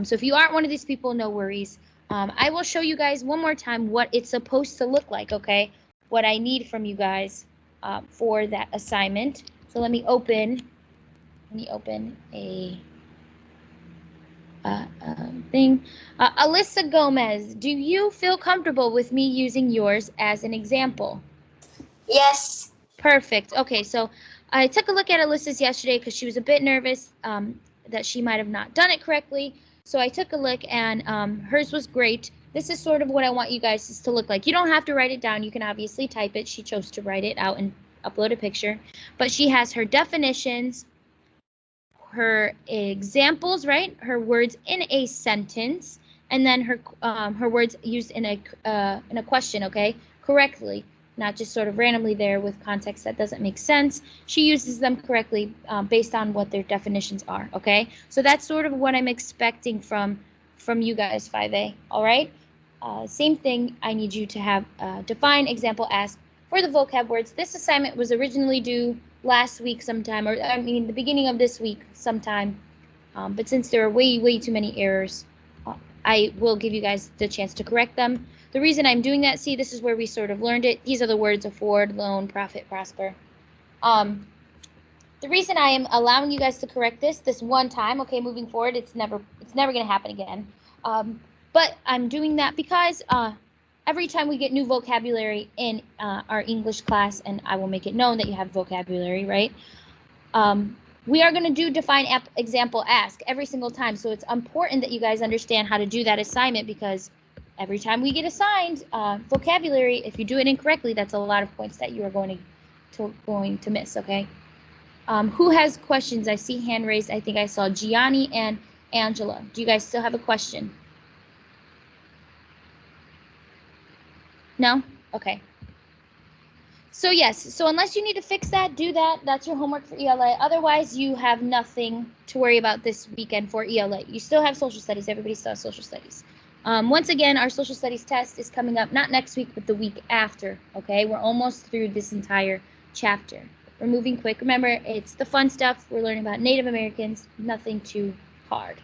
So if you aren't one of these people, no worries. I will show you guys one more time what it's supposed to look like, okay? What I need from you guys for that assignment. So let me open a thing. Alyssa Gomez, do you feel comfortable with me using yours as an example? Yes. Perfect. Okay, so I took a look at Alyssa's yesterday because she was a bit nervous that she might have not done it correctly. So I took a look and hers was great. This is sort of what I want you guys to look like. You don't have to write it down. You can obviously type it. She chose to write it out and upload a picture. But she has her definitions, her examples, right? Her words in a sentence, and then her words used in a question, okay? Correctly, not just sort of randomly there with context that doesn't make sense. She uses them correctly based on what their definitions are, okay? So that's sort of what I'm expecting from you guys, 5A, all right? Same thing, I need you to have define, example, ask for the vocab words. This assignment was originally due last week sometime, or I mean the beginning of this week sometime, but since there are way too many errors, I will give you guys the chance to correct them. The reason I'm doing that, see, this is where we sort of learned it. These are the words: afford, loan, profit, prosper. The reason I am allowing you guys to correct this one time, okay, moving forward, it's never going to happen again. But I'm doing that because every time we get new vocabulary in our English class, and I will make it known that you have vocabulary, right? We are going to do define example ask every single time. So it's important that you guys understand how to do that assignment, because every time we get assigned vocabulary, if you do it incorrectly, that's a lot of points that you are going to miss, okay? Who has questions? I see hand raised. I think I saw Gianni and Angela. Do you guys still have a question? No? Okay. So yes, so unless you need to fix that, do that. That's your homework for ELA. Otherwise, you have nothing to worry about this weekend for ELA. You still have social studies. Everybody still has social studies. Once again, our social studies test is coming up not next week, but the week after, okay? We're almost through this entire chapter. We're moving quick. Remember, it's the fun stuff. We're learning about Native Americans, nothing too hard.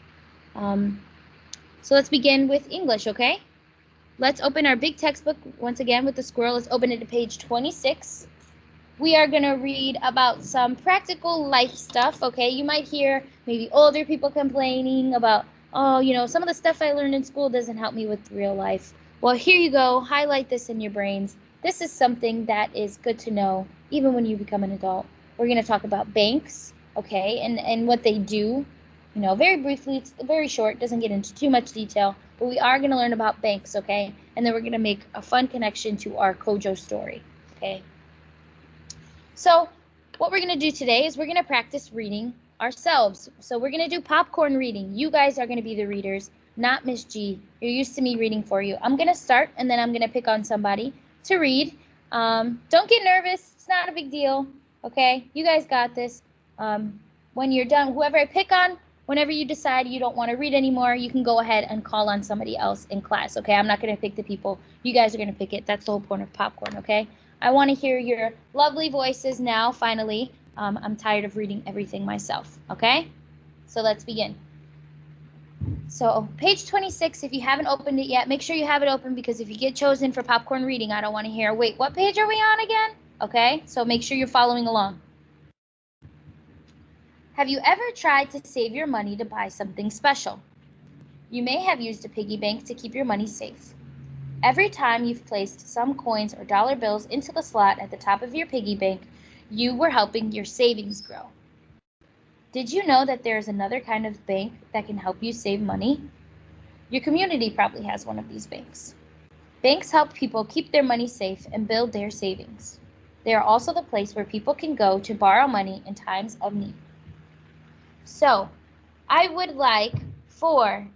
So let's begin with English, okay? Let's open our big textbook once again with the squirrel. Let's open it to page 26. We are going to read about some practical life stuff, okay? You might hear maybe older people complaining about, oh, you know, some of the stuff I learned in school doesn't help me with real life. Well, here you go. Highlight this in your brains. This is something that is good to know even when you become an adult. We're going to talk about banks, okay, and what they do. You know, very briefly, it's very short, doesn't get into too much detail, but we are going to learn about banks, okay? And then we're going to make a fun connection to our Kojo story, okay? So what we're going to do today is we're going to practice reading ourselves. So we're going to do popcorn reading. You guys are going to be the readers, not Miss G. You're used to me reading for you. I'm going to start, and then I'm going to pick on somebody to read. Don't get nervous. It's not a big deal, okay? You guys got this. When you're done, whoever I pick on, whenever you decide you don't want to read anymore, you can go ahead and call on somebody else in class, okay? I'm not going to pick the people. You guys are going to pick it. That's the whole point of popcorn, okay? I want to hear your lovely voices now, finally. I'm tired of reading everything myself, okay? So let's begin. So page 26, if you haven't opened it yet, make sure you have it open, because if you get chosen for popcorn reading, I don't want to hear, wait, what page are we on again? Okay, so make sure you're following along. Have you ever tried to save your money to buy something special? You may have used a piggy bank to keep your money safe. Every time you've placed some coins or dollar bills into the slot at the top of your piggy bank, you were helping your savings grow. Did you know that there is another kind of bank that can help you save money? Your community probably has one of these banks. Banks help people keep their money safe and build their savings. They are also the place where people can go to borrow money in times of need. So, I would like for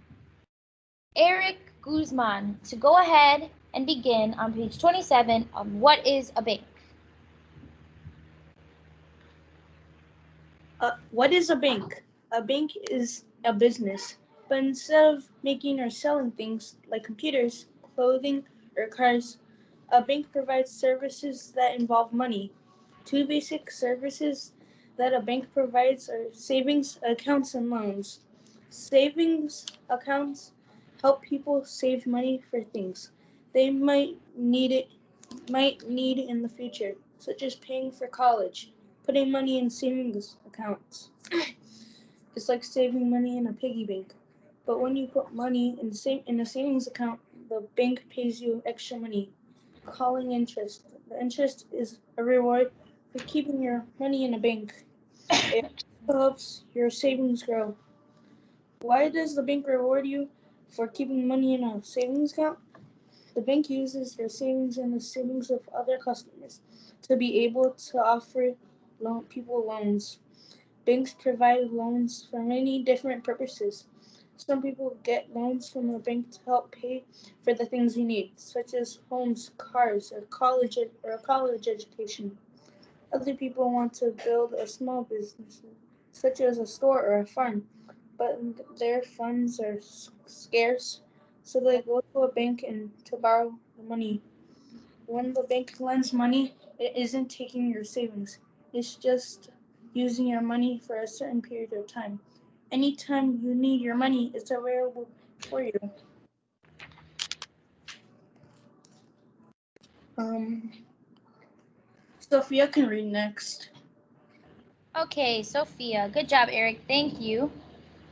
Eric Guzman to go ahead and begin on page 27 on what is a bank. What is a bank? A bank is a business, but instead of making or selling things like computers, clothing, or cars, a bank provides services that involve money. Two basic services that a bank provides are savings accounts and loans. Savings accounts help people save money for things they might need in the future, such as paying for college. Putting money in savings accounts. It's like saving money in a piggy bank. But when you put money in a savings account, the bank pays you extra money, calling interest. The interest is a reward for keeping your money in a bank. It helps your savings grow. Why does the bank reward you for keeping money in a savings account? The bank uses your savings and the savings of other customers to be able to offer people loans. Banks provide loans for many different purposes. Some people get loans from the bank to help pay for the things you need, such as homes, cars, or a college education. Other people want to build a small business, such as a store or a farm, but their funds are scarce, so they go to a bank and to borrow the money. When the bank lends money, it isn't taking your savings. It's just using your money for a certain period of time. Anytime you need your money, it's available for you. Um, Sophia can read next. Okay, Sophia, good job, Eric. Thank you.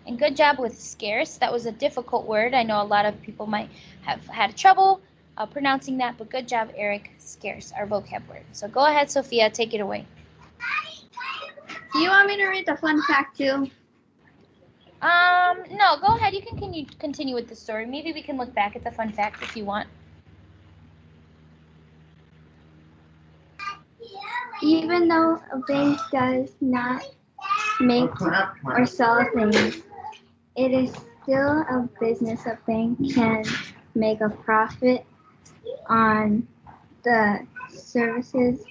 And good job with scarce. That was a difficult word. I know a lot of people might have had trouble pronouncing that, but good job, Eric. Scarce, our vocab word. So go ahead, Sophia, take it away. Do you want me to read the fun fact too? No, go ahead. You can continue with the story. Maybe we can look back at the fun fact if you want. Even though a bank does not make or sell things, it is still a business. A bank can make a profit on the services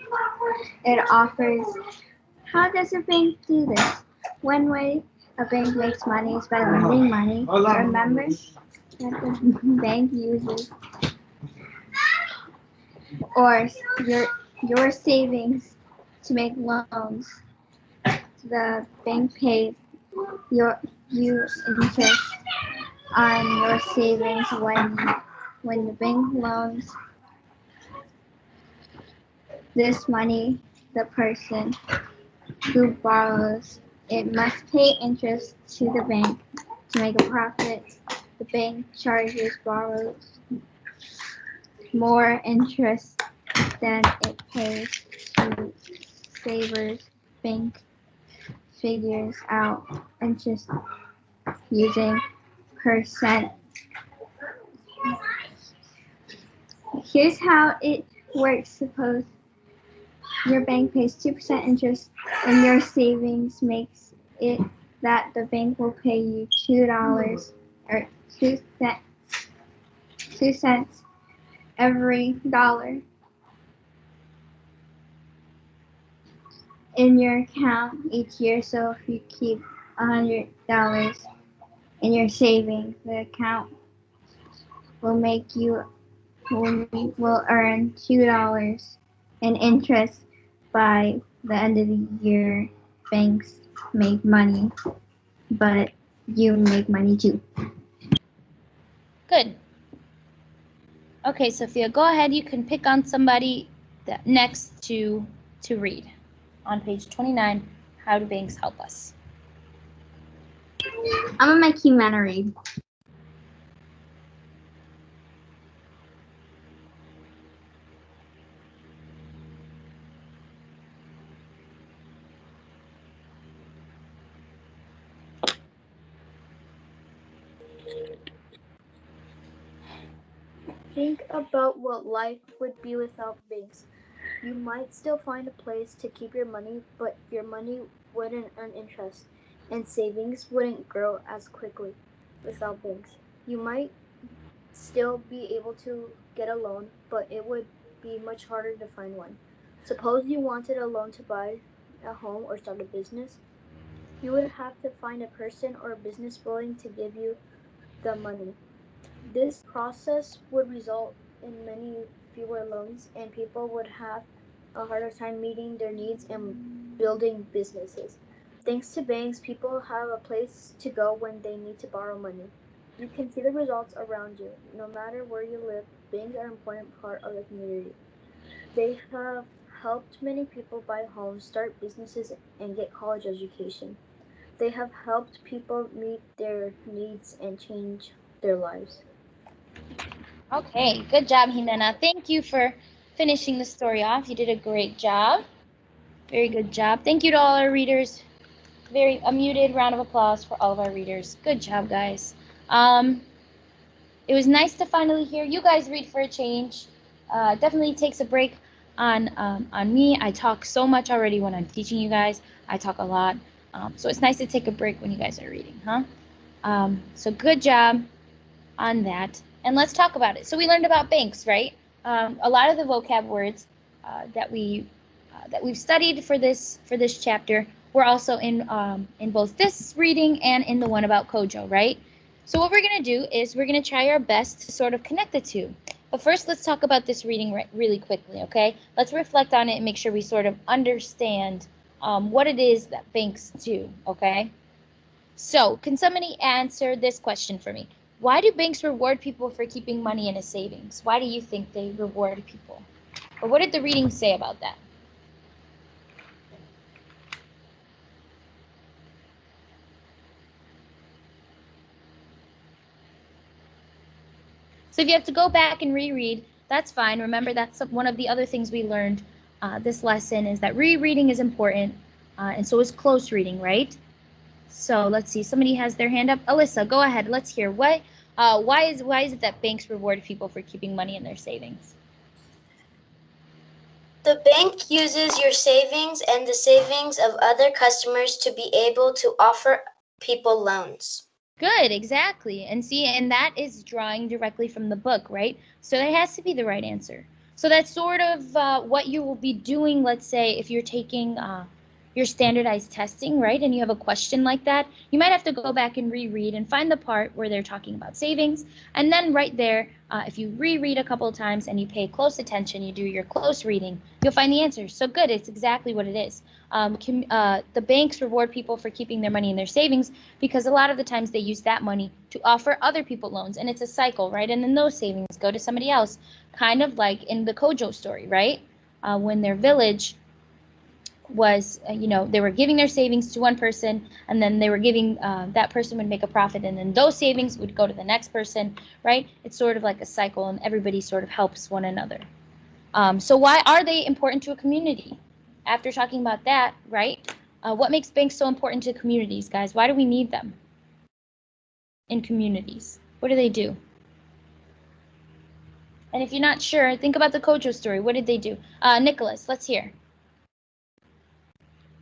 it offers. How does a bank do this? One way a bank makes money is by lending money. Remember that the bank uses or your savings to make loans. The bank pays you interest on your savings when the bank loans this money the person who borrows it must pay interest to the bank to make a profit. The bank charges borrowers more interest than it pays to savers. Bank figures out interest using percent. Here's how it works. Suppose your bank pays 2% interest and your savings makes it that the bank will pay you $2 or 2 cents every dollar in your account each year. So if you keep $100 in your savings, the account will make you will earn $2 in interest. By the end of the year, banks make money, but you make money too. Good. Okay, Sophia, go ahead. You can pick on somebody next to read. On page 29, how do banks help us? I'm gonna make Humana read. Think about what life would be without banks. You might still find a place to keep your money, but your money wouldn't earn interest, and savings wouldn't grow as quickly without banks. You might still be able to get a loan, but it would be much harder to find one. Suppose you wanted a loan to buy a home or start a business. You would have to find a person or a business willing to give you the money. This process would result in many fewer loans, and people would have a harder time meeting their needs and building businesses. Thanks to banks, people have a place to go when they need to borrow money. You can see the results around you. No matter where you live, banks are an important part of the community. They have helped many people buy homes, start businesses, and get college education. They have helped people meet their needs and change their lives. Okay, good job, Jimena. Thank you for finishing the story off. You did a great job. Very good job. Thank you to all our readers. A muted round of applause for all of our readers. Good job, guys. It was nice to finally hear you guys read for a change. Definitely takes a break on me. I talk so much already when I'm teaching you guys. I talk a lot. So it's nice to take a break when you guys are reading, huh? So good job on that. And let's talk about it. So we learned about banks, right? A lot of the vocab words that we've studied for this chapter were also in both this reading and in the one about Kojo, right? So what we're gonna do is we're gonna try our best to sort of connect the two. But first, let's talk about this reading really quickly, okay? Let's reflect on it and make sure we sort of understand what it is that banks do, okay? So, can somebody answer this question for me? Why do banks reward people for keeping money in a savings? Why do you think they reward people? Or what did the reading say about that? So if you have to go back and reread, That's fine. Remember, that's one of the other things we learned this lesson is that rereading is important, and so is close reading, right? So let's see. Somebody has their hand up. Alyssa, go ahead. Let's hear. Why is it that banks reward people for keeping money in their savings? The bank uses your savings and the savings of other customers to be able to offer people loans. Good, exactly. And see, and that is drawing directly from the book, right? So that has to be the right answer. So that's sort of what you will be doing, let's say, if you're taking your standardized testing, right? And you have a question like that, you might have to go back and reread and find the part where they're talking about savings. And then right there, if you reread a couple of times and you pay close attention, you do your close reading, you'll find the answer. So good, it's exactly what it is. The banks reward people for keeping their money in their savings because a lot of the times they use that money to offer other people loans, and it's a cycle, right? And then those savings go to somebody else, kind of like in the Kojo story, right? When their village was, they were giving their savings to one person, and then they were giving, that person would make a profit, and then those savings would go to the next person, right? It's sort of like a cycle, and everybody sort of helps one another. So why are they important to a community? After talking about that, right? What makes banks so important to communities, guys? Why do we need them in communities? What do they do? And if you're not sure, think about the Kojo story. What did they do? Nicholas, let's hear.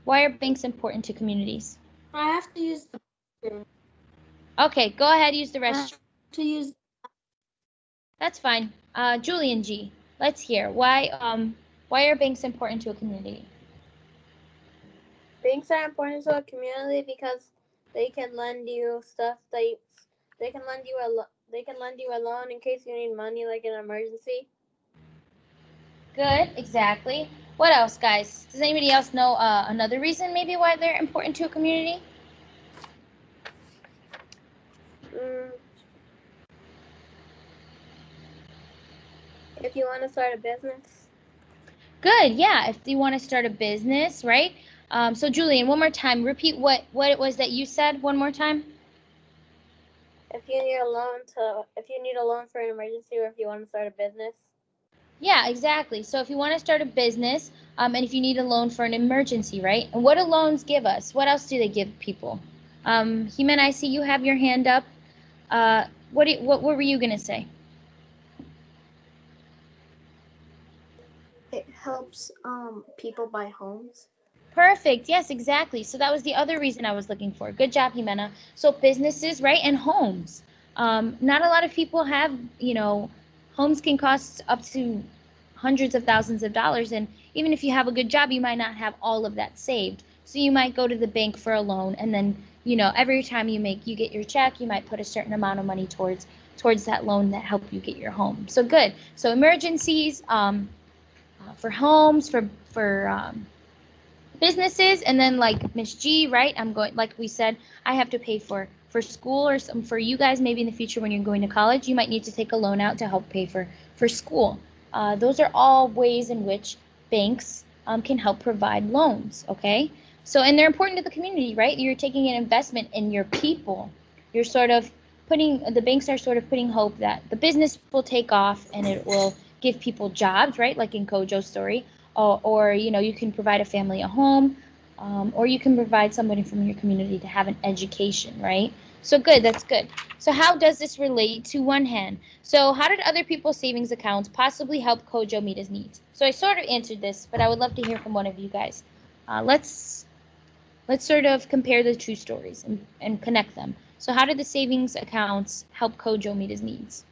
Why are banks important to communities? I have to use the restroom. Okay, go ahead, use the restroom. To use. That's fine. Julian G, let's hear. Why are banks important to a community? Banks are important to a community because they can lend you stuff. They can lend you a loan in case you need money, like an emergency. Good, exactly. What else, guys? Does anybody else know another reason maybe why they're important to a community? If you want to start a business. Good, yeah. If you want to start a business, right? So Julian, one more time, repeat what it was that you said one more time. If you need a loan for an emergency, or if you want to start a business. Yeah, exactly. So if you want to start a business, and if you need a loan for an emergency, right? And what do loans give us? What else do they give people? Jimena, I see you have your hand up. What were you gonna say? It helps people buy homes. Perfect. Yes, exactly. So that was the other reason I was looking for. Good job, Jimena. So businesses, right, and homes. Not a lot of people have, homes can cost up to hundreds of thousands of dollars, and even if you have a good job, you might not have all of that saved. So you might go to the bank for a loan, and then, every time you get your check, you might put a certain amount of money towards that loan that help you get your home. So good. So emergencies, for homes, for businesses, and then like Miss G, right? I'm going, like we said, I have to pay for school, or some for you guys maybe in the future when you're going to college, you might need to take a loan out to help pay for school. Those are all ways in which banks can help provide loans, okay? So, and they're important to the community, right? You're taking an investment in your people. You're sort of the banks are sort of putting hope that the business will take off and it will give people jobs, right? Like in Kojo's story, or you can provide a family a home, or you can provide somebody from your community to have an education, right? So good, that's good. So how does this relate to one hand? So how did other people's savings accounts possibly help Kojo meet his needs? So I sort of answered this, but I would love to hear from one of you guys. Let's sort of compare the two stories and connect them. So how did the savings accounts help Kojo meet his needs?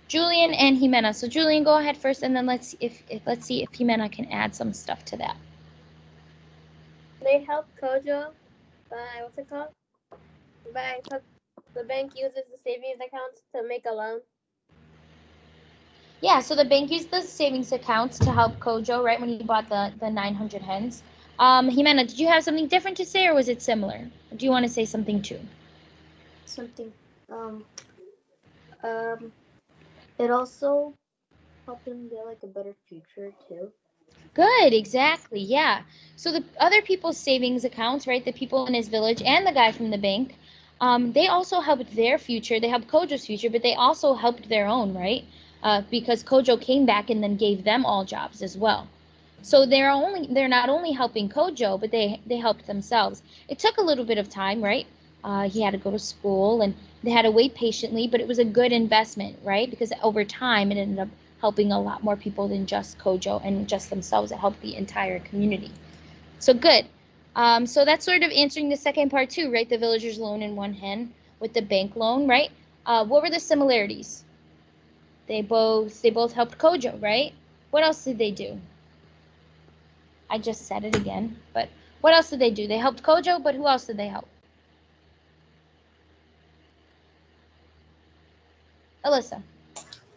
Julian and Jimena. So Julian, go ahead first, and then let's see if Jimena can add some stuff to that. They help Kojo by what's it called? The bank uses the savings accounts to make a loan. Yeah, so the bank used the savings accounts to help Kojo, right, when he bought the 900 hens. Jimena, did you have something different to say, or was it similar? Or do you want to say something too? Something. It also helped him get like a better future too. Good, exactly. Yeah. So the other people's savings accounts, right? The people in his village and the guy from the bank, they also helped their future. They helped Kojo's future, but they also helped their own, right? Because Kojo came back and then gave them all jobs as well. So they're not only helping Kojo, but they helped themselves. It took a little bit of time, right? He had to go to school and they had to wait patiently, but it was a good investment, right? Because over time it ended up helping a lot more people than just Kojo and just themselves. It helped the entire community. So good. So that's sort of answering the second part too, right? The villager's loan in one hand with the bank loan, right? What were the similarities? They both helped Kojo, right? What else did they do? I just said it again, but what else did they do? They helped Kojo, but who else did they help? Alyssa.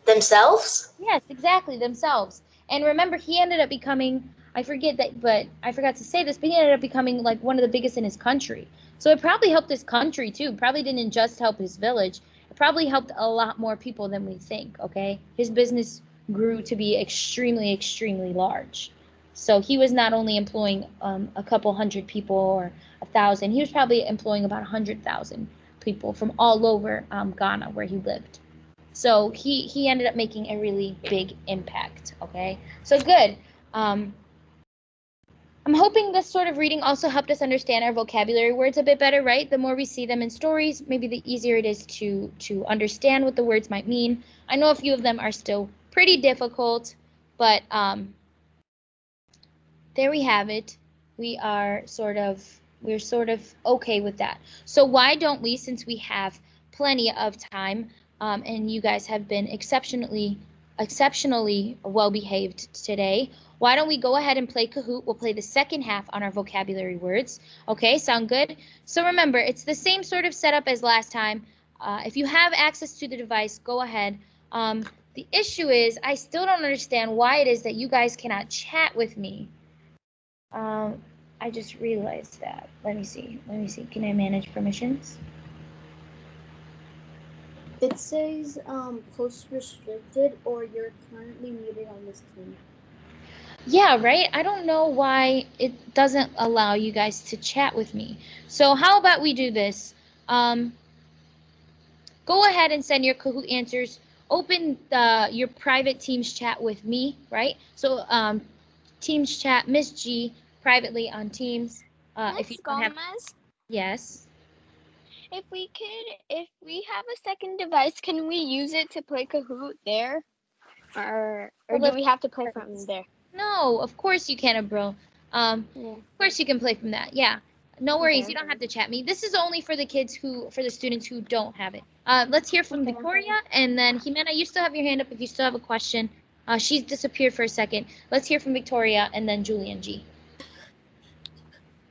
Themselves? Yes, exactly, themselves. And remember, he ended up becoming, I forget that, but I forgot to say this, but he ended up becoming like one of the biggest in his country. So it probably helped his country too. Probably didn't just help his village. It probably helped a lot more people than we think, okay? His business grew to be extremely, extremely large. So he was not only employing a couple hundred people or 1,000, he was probably employing about 100,000 people from all over Ghana where he lived. So he ended up making a really big impact. Okay, so good. Um, I'm hoping this sort of reading also helped us understand our vocabulary words a bit better, right? The more we see them in stories, maybe the easier it is to understand what the words might mean. I know a few of them are still pretty difficult, but there we have it. We're sort of okay with that. So why don't we, since we have plenty of time, and you guys have been exceptionally well behaved today, why don't we go ahead and play Kahoot? We'll play the second half on our vocabulary words. Okay, sound good? So remember, it's the same sort of setup as last time. If you have access to the device, go ahead. The issue is I still don't understand why it is that you guys cannot chat with me. Um, I just realized that. Let me see. Let me see. Can I manage permissions? It says post restricted or you're currently muted on this team. Yeah, right? I don't know why it doesn't allow you guys to chat with me. So how about we do this? Um, Go ahead and send your Kahoot answers. Open your private Teams chat with me, right? So Teams chat, Miss G, privately on Teams. If you Miss don't have, Gomez, yes. if we have a second device, can we use it to play Kahoot there, or Well, do of we have to play from course. there? No, of course you can, bro. Yeah. Of course you can play from that. Yeah. No worries. You Okay. don't have to chat me. This is only for the kids for the students who don't have it. Let's hear from Okay. Victoria and then Jimena. You still have your hand up if you still have a question. She's disappeared for a second. Let's hear from Victoria and then Julian G.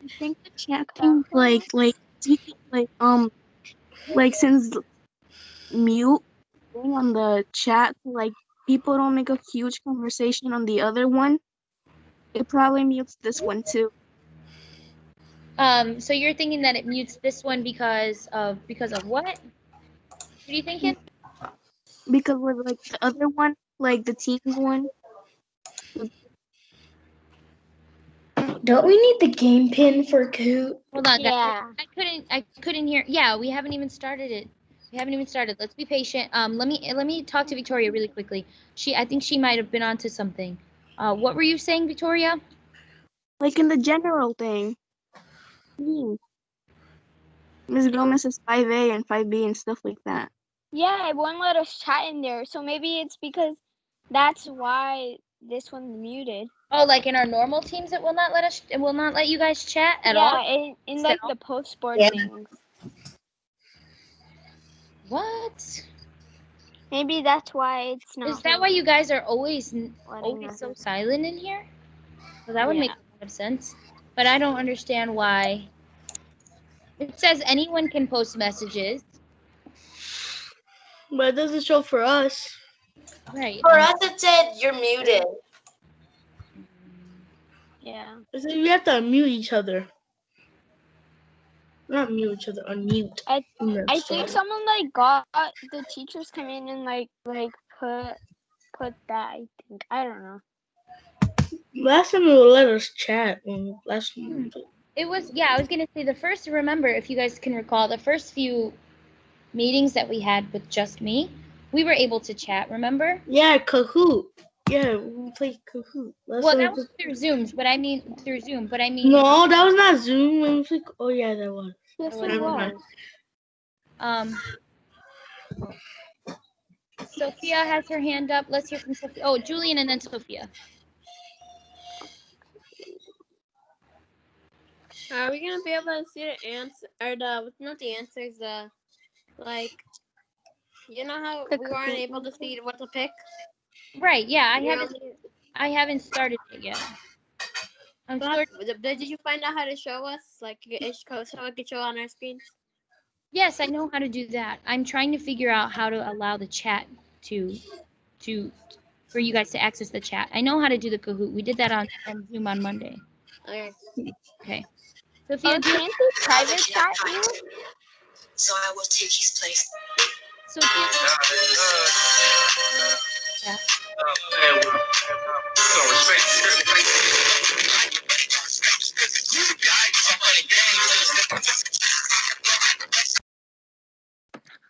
I think the chat thing, like since mute thing on the chat, like people don't make a huge conversation on the other one. It probably mutes this one too. So you're thinking that it mutes this one because of what? What are you thinking? Because with like the other one, like the teams one, Don't we need the game pin for Kahoot? Hold on, guys. Yeah. I couldn't hear. Yeah, we haven't even started it. We haven't even started. Let's be patient. Let me talk to Victoria really quickly. I think she might have been onto something. What were you saying, Victoria? like in the general thing. Miss Gomez is 5A and 5B and stuff like that. Yeah, it won't let us chat in there. So maybe it's because that's why this one's muted. Oh, like in our normal teams, it will not let you guys chat at all. Yeah, in like the post board Yeah. things. What? Maybe that's why it's not. Is that why you guys are always letting us. so silent in here? Well, that would make Yeah. a lot of sense. But I don't understand why. It says anyone can post messages. But it doesn't show for us. Right. For us, it said you're muted. Yeah. It says we have to unmute each other. Not mute each other, unmute. I think someone like got the teachers come in and like put that. I think, I don't know. Last time they would let us chat. Last It was, yeah, I was going to say the first, remember, if you guys can recall, the first few meetings that we had with just me, we were able to chat, remember? Yeah, Kahoot. Yeah, we played Kahoot. Well, that was through Zooms, but I mean, No, that was not Zoom. When we played, oh yeah, that was. Yes, Oh, it was. Sophia has her hand up. Let's hear from Sophia. Oh, Julian and then Sophia. Are we gonna be able to see the answer or not the answers? Like, you know how we weren't able to see what to pick. Right. Yeah, I haven't started it yet. Did you find out how to show us? Like, so it could show on our screens? Yes, I know how to do that. I'm trying to figure out how to allow the chat for you guys to access the chat. I know how to do the Kahoot. We did that on Zoom on Monday. Okay. Okay. Sophia, Can't they private chat you? So I will take his place. Sophia. Yeah.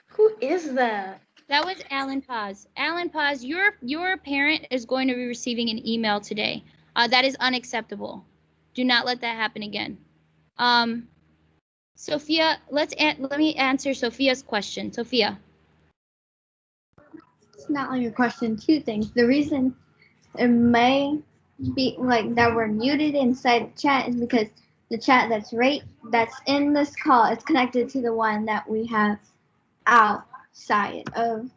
Who is that? That was Alan Paz. Alan Paz, your parent is going to be receiving an email today. That is unacceptable. Do not let that happen again. Sophia, let me answer Sophia's question. Sophia. It's not on your question. Two things. The reason it may be like that we're muted inside the chat is because the chat that's in this call is connected to the one that we have outside of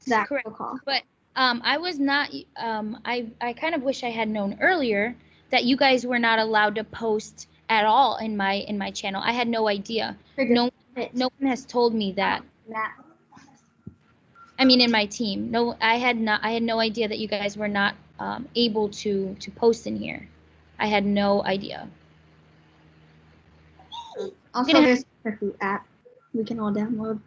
that call. But I was not. I kind of wish I had known earlier that you guys were not allowed to post at all in my channel. I had no idea. No one has told me that. I mean, in my team, no, I had no idea that you guys were not able to post in here. I had no idea. Also, there's a Kahoot app we can all download.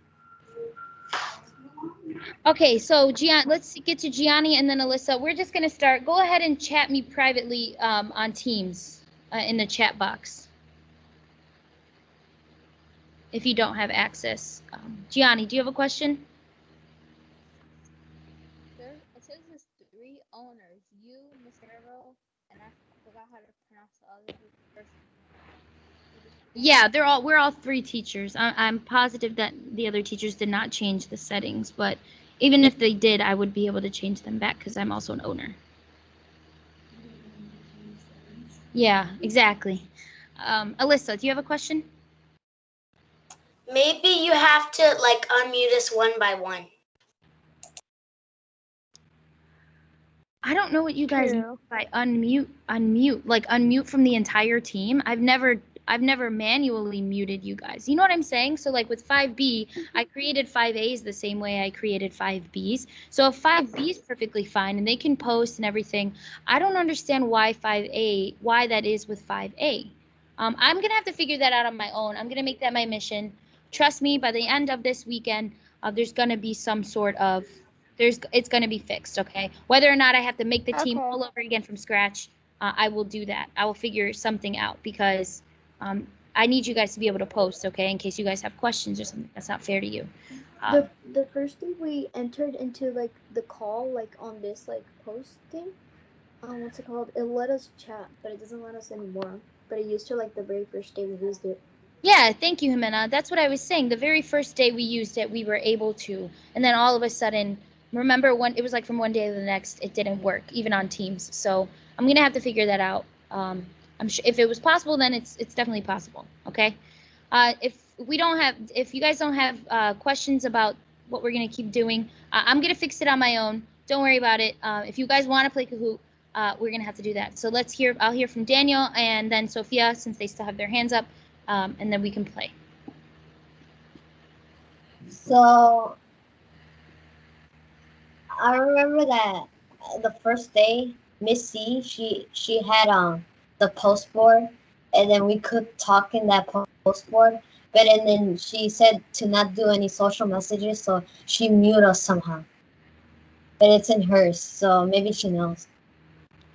Okay, so let's get to Gianni and then Alyssa. We're just gonna start. Go ahead and chat me privately on Teams in the chat box if you don't have access. Gianni, do you have a question? It says there's 3 owners, you, Mr. Arrow, and I forgot how to pronounce the other person. Yeah, we're all 3 teachers. I'm positive that the other teachers did not change the settings, but even if they did, I would be able to change them back because I'm also an owner. Yeah, exactly. Alyssa, do you have a question? Maybe you have to like unmute us one by one. I don't know what you guys mean by unmute, like unmute from the entire team. I've never manually muted you guys. You know what I'm saying? So like with 5B, I created 5As the same way I created 5Bs. So if 5B is perfectly fine and they can post and everything, I don't understand why that is with 5A. I'm going to have to figure that out on my own. I'm going to make that my mission. Trust me, by the end of this weekend, there's going to be some sort of it's going to be fixed, okay? Whether or not I have to make the team all over again from scratch, I will do that. I will figure something out because I need you guys to be able to post, okay? In case you guys have questions or something that's not fair to you. The first day we entered into like the call, like on this like post thing, what's it called? It let us chat, but it doesn't let us anymore. But it used to like the very first day we used it. Yeah, thank you, Jimena. That's what I was saying. The very first day we used it, we were able to, and then all of a sudden, remember when it was like from one day to the next, it didn't work, even on Teams. So I'm gonna have to figure that out. I'm sure if it was possible, then it's definitely possible. Okay. If you guys don't have questions about what we're gonna keep doing, I'm gonna fix it on my own. Don't worry about it. If you guys want to play Kahoot, we're gonna have to do that. So I'll hear from Daniel and then Sophia since they still have their hands up, and then we can play. So I remember that the first day, Miss C, she had the post board, and then we could talk in that post board. But and then she said to not do any social messages, so she muted us somehow. But it's in hers, so maybe she knows.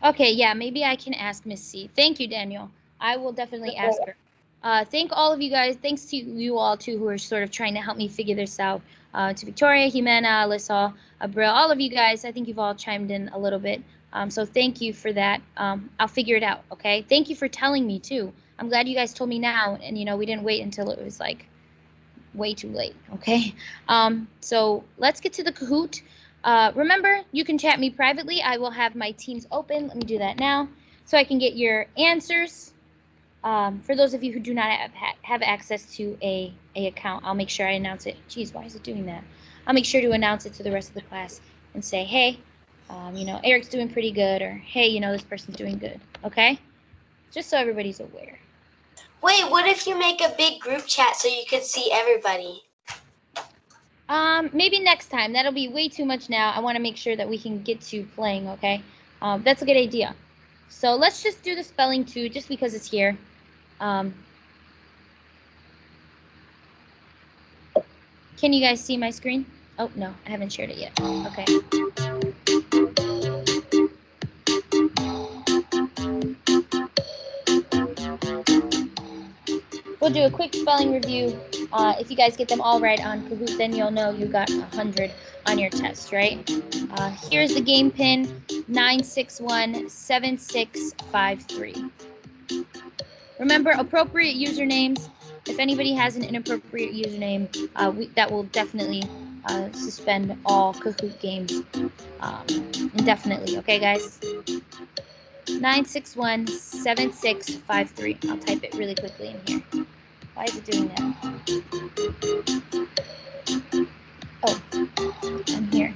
Okay, yeah, maybe I can ask Miss C. Thank you, Daniel. I will definitely ask her. Thank all of you guys. Thanks to you all too who are sort of trying to help me figure this out. To Victoria, Jimena, Alyssa, Abril, all of you guys. I think you've all chimed in a little bit. So thank you for that. I'll figure it out. Okay. Thank you for telling me too. I'm glad you guys told me now, and we didn't wait until it was like way too late. Okay. So let's get to the Kahoot. Remember, you can chat me privately. I will have my Teams open. Let me do that now so I can get your answers. For those of you who do not have access to a account, I'll make sure I announce it. Geez, why is it doing that? I'll make sure to announce it to the rest of the class and say, hey, Eric's doing pretty good, or hey, this person's doing good. Okay? Just so everybody's aware. Wait, what if you make a big group chat so you could see everybody? Maybe next time. That'll be way too much now. I want to make sure that we can get to playing, okay? That's a good idea. So let's just do the spelling too, just because it's here. Can you guys see my screen? Oh, no, I haven't shared it yet. Okay. We'll do a quick spelling review. If you guys get them all right on Kahoot, then you'll know you got 100 on your test, right? Here's the game pin, 9617653. Remember, appropriate usernames. If anybody has an inappropriate username, that will definitely suspend all Kahoot games indefinitely. Okay, guys? 9617653. I'll type it really quickly in here. Why is it doing that? Oh, I'm here.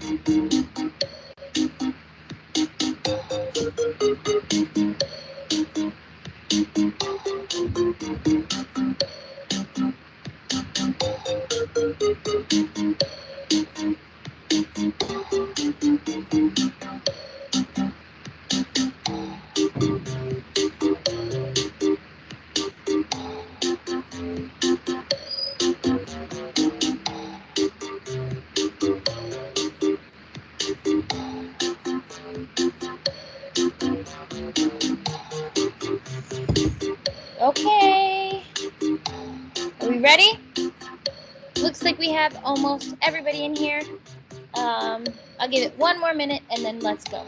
Okay. Are we ready? Looks like we have almost everybody in here. I'll give it one more minute and then let's go.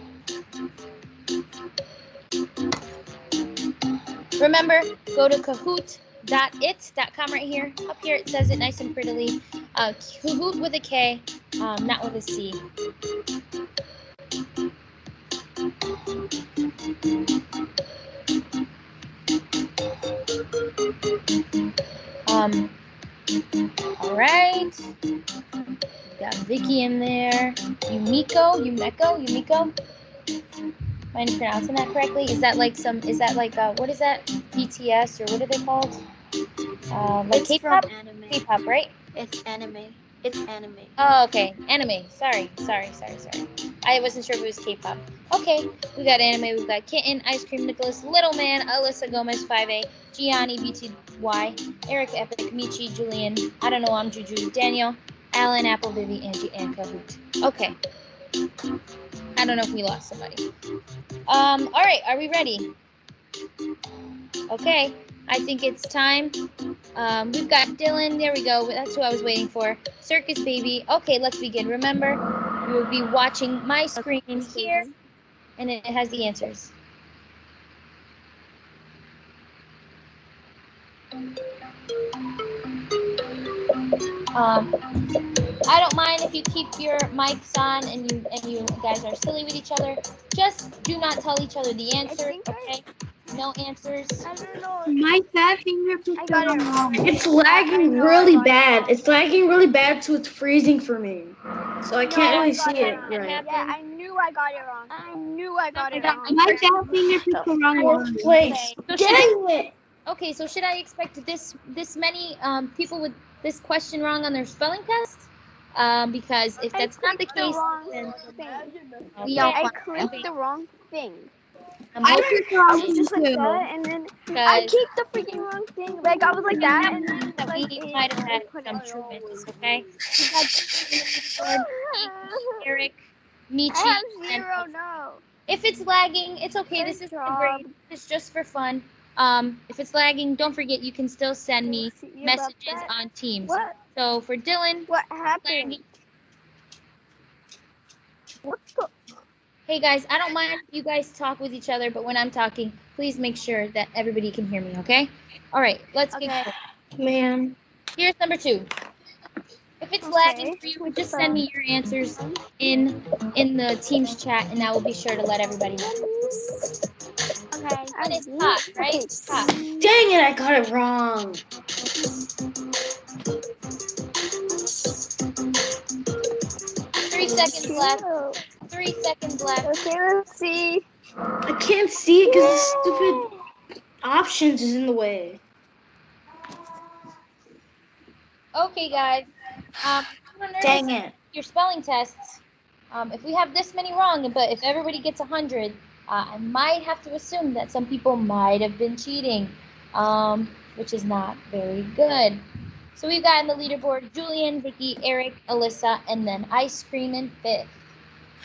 Remember, go to kahoot.it.com right here. Up here it says it nice and prettily. Kahoot with a K, not with a C. All right. Got Vicky in there. Yumiko. Am I pronouncing that correctly? Is that like what is that? BTS or what are they called? Like It's K-pop? from anime. K-pop, right? It's anime. It's anime. Oh, okay. Anime. Sorry. I wasn't sure if it was K-pop. Okay. We got anime. We've got Kitten, Ice Cream, Nicholas, Little Man, Alyssa Gomez, 5A, Gianni, BTY, Eric, Epic, Michi, Julian, I don't know, I'm Juju, Daniel, Alan, Apple, Vivi, Angie, and Kahoot. Okay. I don't know if we lost somebody. All right. Are we ready? Okay. I think it's time. We've got Dylan. There we go. That's who I was waiting for. Circus Baby. Okay, let's begin. Remember, you will be watching my screen here, and it has the answers. I don't mind if you keep your mics on and you guys are silly with each other. Just do not tell each other the answer. Okay? No answers. I don't know. My bad finger I got it wrong. It's lagging really bad. It's lagging really bad, so it's freezing for me. So I can't really see it right. Yeah, I knew I got it wrong. I knew I got it wrong. My bad finger picked the wrong one. Place. So Dang it! Okay, so should I expect this many people with this question wrong on their spelling test? Because if that's not the case, then I clicked the wrong thing. I picked the I wrong was thing just like too. that, and then I clicked the freaking wrong thing. Like I was like that, and then that like we might have had put some it all truants, okay? We got Eric, I Michi, have and zero. No. If it's lagging, it's okay. This isn't a grade. It's just for fun. If it's lagging, don't forget you can still send me messages on Teams. What? So for Dylan, What happened? lagging. What the? Hey guys, I don't mind if you guys talk with each other, but when I'm talking, please make sure that everybody can hear me, okay? All right, let's get going. Man. Here's number 2. If it's lagging for you, just send me your answers in the Teams chat, and I will be sure to let everybody know. Okay. But it's hot, right? It's hot. Dang it, I got it wrong. 3 seconds left. 3 seconds left. Okay, let's see. I can't see it because the stupid options is in the way. Okay, guys. Dang it. Your spelling tests. If we have this many wrong, but if everybody gets 100, I might have to assume that some people might have been cheating, which is not very good. So we've got in the leaderboard Julian, Vicky, Eric, Alyssa, and then Ice Cream in 5th.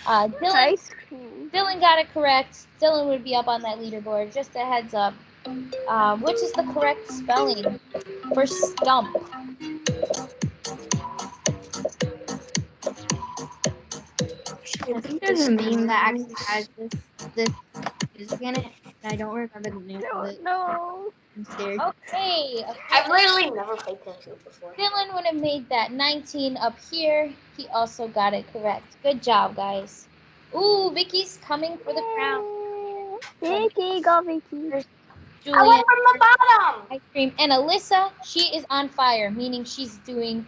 Dylan got it correct. Dylan would be up on that leaderboard. Just a heads up. Which is the correct spelling for stump? I think there's a meme that actually has this music in it, and I don't remember the name of it. No. I'm scared. Okay. I've literally never played Kahoot before. Dylan would have made that 19 up here. He also got it correct. Good job, guys. Ooh, Vicky's coming for the crown. Vicky, go Vicky. Julian, I went from the bottom. Ice Cream, and Alyssa, she is on fire, meaning she's getting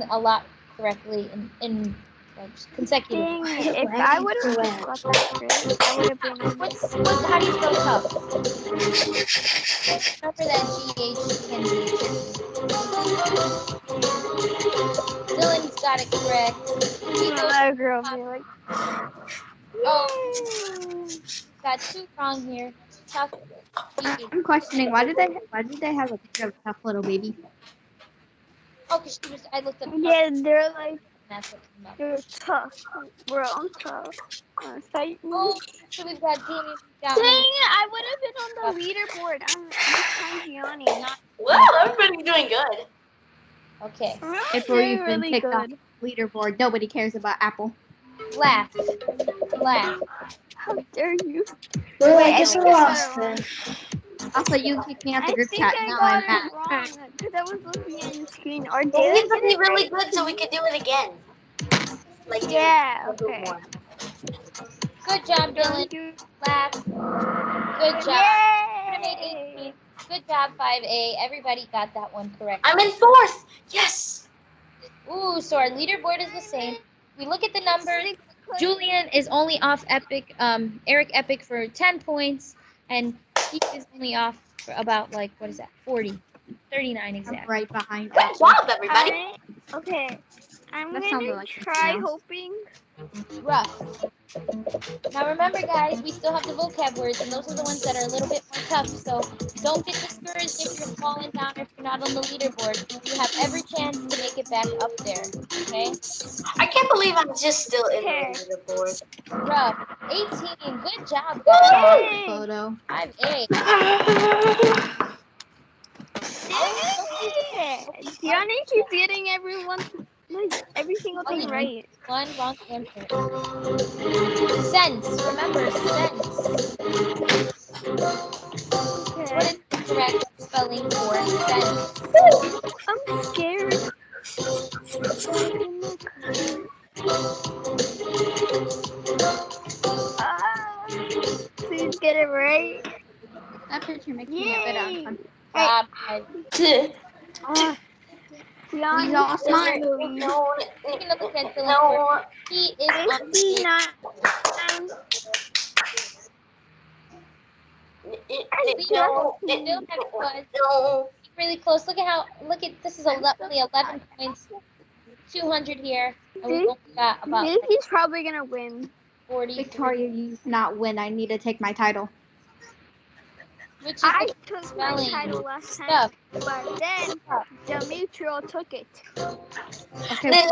a lot correctly in consecutive. Dang it, if I would have got that straight, I would have been in. How do you spell tough? Remember that GH can be tricky. Dylan's got it correct. That girl be like, oh, got 2 wrong here. Tough. I'm questioning why did they have a picture of a tough little baby? Okay, I looked up. Yeah, they're like, that's what came up. they're tough. Bro, I'm tough. Fight me. Oh, so we've got Jamie. Dang it, I would have been on the leaderboard. I'm Gianni. Wow, everybody's doing good. Okay. April, you've been picked off the leaderboard. Nobody cares about Apple. Laugh. How dare you? Well, I guess I lost then. Also, you kicked me out the group I chat. think Now I I'm got mad. it wrong because I was looking at the screen. Or did Well, we I have to get be it really right? good so we could do it again. Like Yeah, do okay. more. Good job, Dylan. Laugh. Good job. Yay! Good job, 5A. Everybody got that one correct. I'm in 4th. Yes. Ooh, so our leaderboard is the same. We look at the numbers. Julian is only off Eric Epic for 10 points, and he is only off for about 40, 39 exactly. I'm right behind. Good job, everybody. Okay, I'm That sounded gonna like try something else. hoping. Rough. Now remember, guys, we still have the vocab words, and those are the ones that are a little bit more tough. So don't get discouraged if you're falling down or if you're not on the leaderboard. You have every chance to make it back up there. Okay? I can't believe I'm just still in the leaderboard. Rough. 18. Good job, guys. Photo. 5A. Gianni keeps getting every single thing right. One wrong answer. Sense. Remember, sense. Okay. What is the correct spelling for sense? I'm scared. Please get it right. That picture makes me a bit uncomfortable. Job, He's all smart. Taking a look at Dylan. He is on the really close. Look at this is only 11 points. 200 here. And we've only got about He's probably gonna win. 40. Victoria, you not win. I need to take my title. Which is I took my title last time, but then Demetrio took it. Okay, No,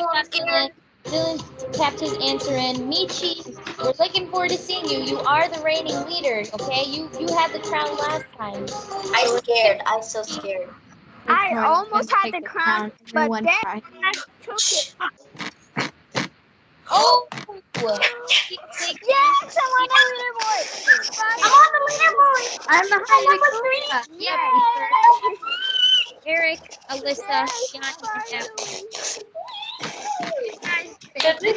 I'm scared. Dylan tapped his answer in. Michi, we're looking forward to seeing you. You are the reigning leader, okay? You had the crown last time. I'm scared. I'm so scared. I Victoria almost can had take the the crown, but Everyone then try. I took it. Oh! Yes, I'm on the leaderboard. I'm on the leaderboard. I'm behind Victoria. Yep. Yay! Eric, Alyssa, Yes, Yanni, and Apple. Get you,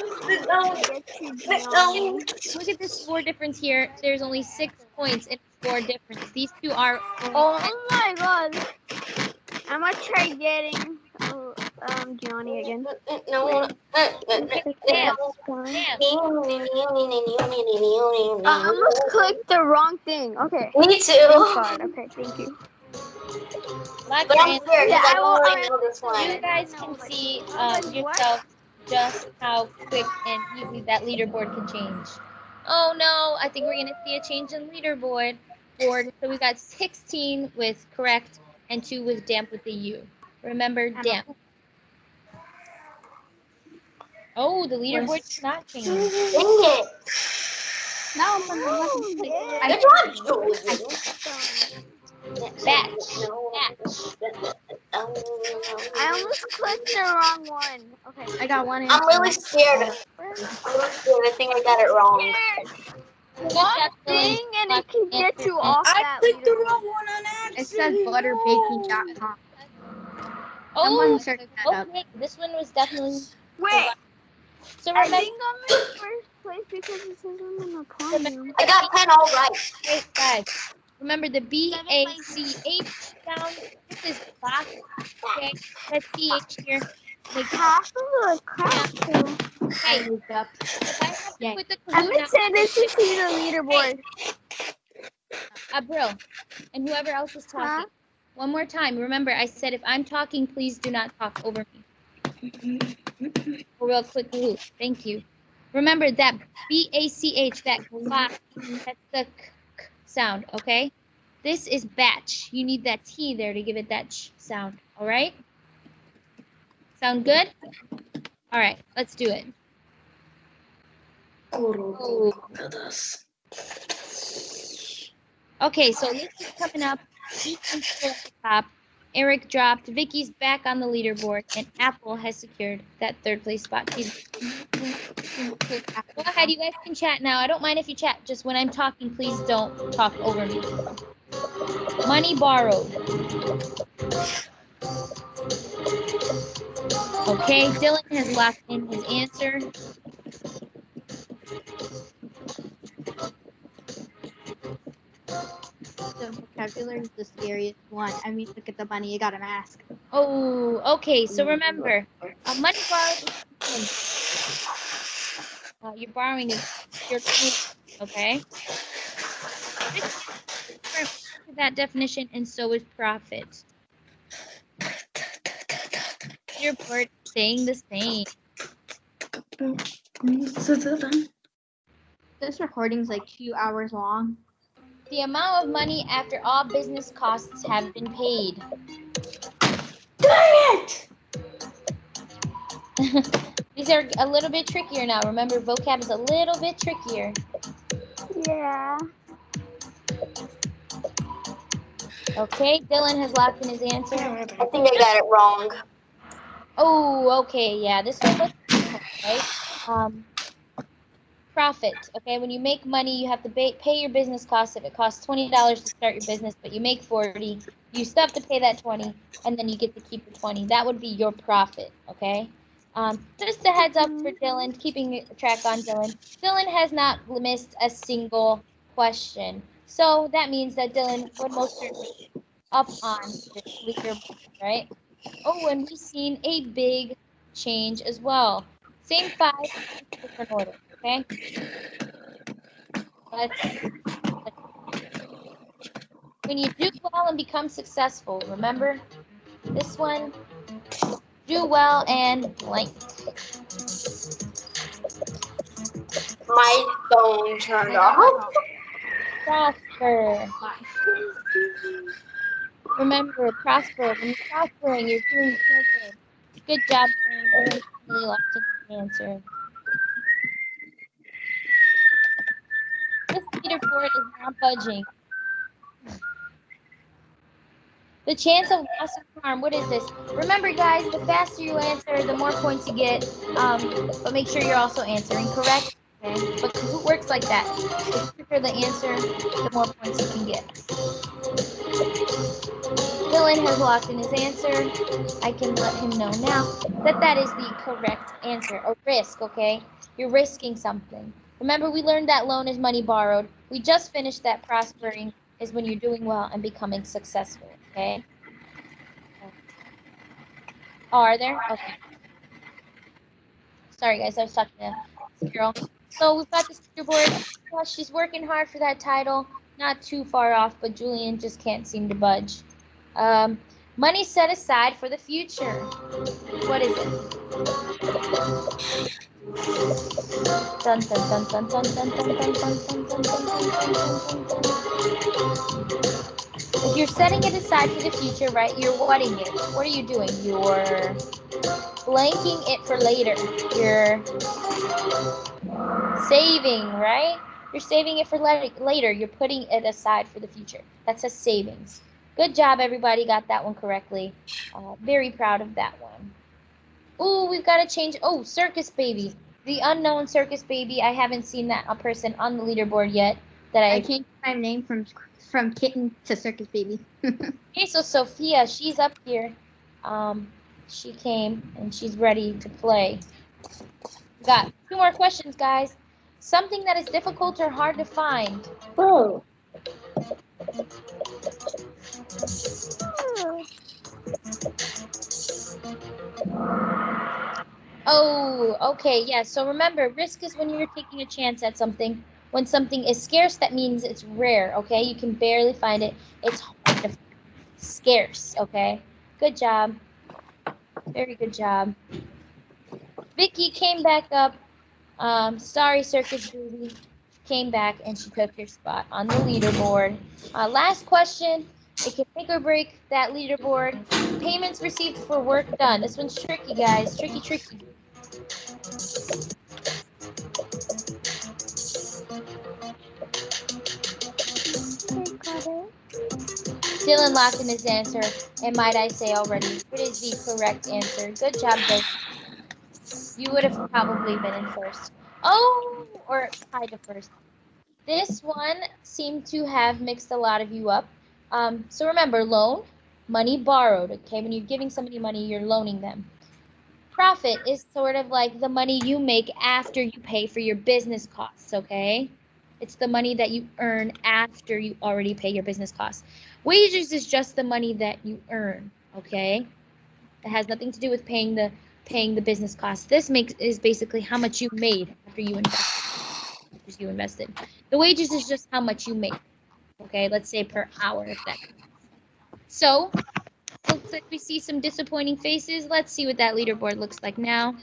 Gianni. Look at the score difference here. There's only 6 points in score difference. These two are Oh my god. I'm gonna try getting Gianni again. No. Damn. I almost clicked the wrong thing. Okay. Me Thank too. God. Okay, thank you. Lock But your I'm answers. scared because I Yeah, don't really know this You one. guys can see what? yourself just how quick and easy that leaderboard can change. Oh no, I think we're gonna see a change in leaderboard. So we got 16 with correct and 2 with damp with the U. Remember damp. Oh, the leaderboard did not change. Dang it. No, I'm on the button. Good job, Julian. Batch. I almost clicked the wrong one. Okay. I got one I'm really answer. scared. I think I got it wrong. One thing and it can get you off I that clicked the leaderboard. wrong one on It accident. says butterbaking.com. Oh, Someone search that up. okay. This one was definitely. Wait, So I remember, think I'm in first place because it says I'm in the podium. I got 10 all right. wait, guys. Remember the BACH sound. This is box. Okay, that CH here makes Half of the crap too. Hey, I moved up. if I have to Yay. put the I'm Kahoot gonna say this to see the leaderboard. Abril, and whoever else is talking. Huh? One more time. Remember, I said if I'm talking, please do not talk over me. A real quick Kahoot. Thank you. Remember that BACH, that clock, that's the k sound, okay? This is batch. You need that T there to give it that ch sound, all right? Sound good? All right, let's do it. Oh. Okay, so Alyssa's coming up. Ethan's still at the top. Eric dropped. Vicky's back on the leaderboard, and Apple has secured that 3rd place spot. Go ahead, you guys can chat now. I don't mind if you chat. Just when I'm talking, please don't talk over me. Money borrowed. Okay, Dylan has locked in his answer. The vocabulary is the scariest one. I mean, look at the money. You got an ask. Oh, okay. So remember, money borrowed is you're borrowing is your okay? That definition, and so is profit. Your board saying the same. This recording's like 2 hours long. The amount of money after all business costs have been paid. Dang it! These are a little bit trickier now. Remember, vocab is a little bit trickier. Yeah. Okay, Dylan has locked in his answer. I think I got it wrong. Oh, okay, yeah, this one was right. Profit. Okay, when you make money, you have to pay your business costs. If it costs $20 to start your business, but you make 40, you still have to pay that 20, and then you get to keep the 20. That would be your profit. Okay. Just a heads up for Dylan, keeping track on Dylan. Dylan has not missed a single question, so that means that Dylan would most certainly up on this leaderboard, right? Oh, and we've seen a big change as well. Same 5, different order. Okay. When you do well and become successful, remember this one, do well and blank. My phone turned off. Prosper. Remember, prosper. When you're prospering, you're doing so good. Good job, Jane. Really lost it answer. This leaderboard is not budging. The chance of loss or harm, what is this? Remember, guys, the faster you answer, the more points you get. But make sure you're also answering correct. Okay? But it works like that. The quicker the answer, the more points you can get. Dylan has locked in his answer. I can let him know now that that is the correct answer. A risk, okay? You're risking something. Remember, we learned that loan is money borrowed. We just finished that prospering is when you're doing well and becoming successful, okay? Oh, are there? Okay. Sorry, guys, I was talking to this girl. So we've got this leaderboard. Yeah, she's working hard for that title. Not too far off, but Julian just can't seem to budge. Money set aside for the future. What is it? Dun dun dun dun dun dun dun dun dun dun dun dun dun dun dun. If you're setting it aside for the future, right, you're whatting it. What are you doing? You're blanking it for later. You're saving, right? You're saving it for later. You're putting it aside for the future. That says savings. Good job, everybody got that one correctly. Very proud of that one. Ooh, we've got to change. Oh, Circus Baby. The unknown Circus Baby. I haven't seen that person on the leaderboard yet. I changed my name from kitten to Circus Baby. Okay, so Sophia, she's up here. She came and she's ready to play. We got 2 more questions, guys. Something that is difficult or hard to find. Oh. Oh, okay, yeah. So remember, risk is when you're taking a chance at something. When something is scarce, that means it's rare, okay? You can barely find it. It's hard to find. Scarce, okay? Good job. Very good job. Vicky came back up. Sorry, Circus Baby. Came back and she took your spot on the leaderboard. Last question. It can make or break that leaderboard. Payments received for work done. This one's tricky, guys. Tricky, tricky. Dylan locked in his answer, and might I say already, it is the correct answer. Good job, Dylan. You would have probably been in first. Oh, or tied to first. This one seemed to have mixed a lot of you up. So remember, loan, money borrowed. Okay, when you're giving somebody money, you're loaning them. Profit is sort of like the money you make after you pay for your business costs, okay? It's the money that you earn after you already pay your business costs. Wages is just the money that you earn, okay? It has nothing to do with paying the business costs. This is basically how much you made after you invested. The wages is just how much you make. Okay, let's say per hour if that. So, looks like we see some disappointing faces. Let's see what that leaderboard looks like now.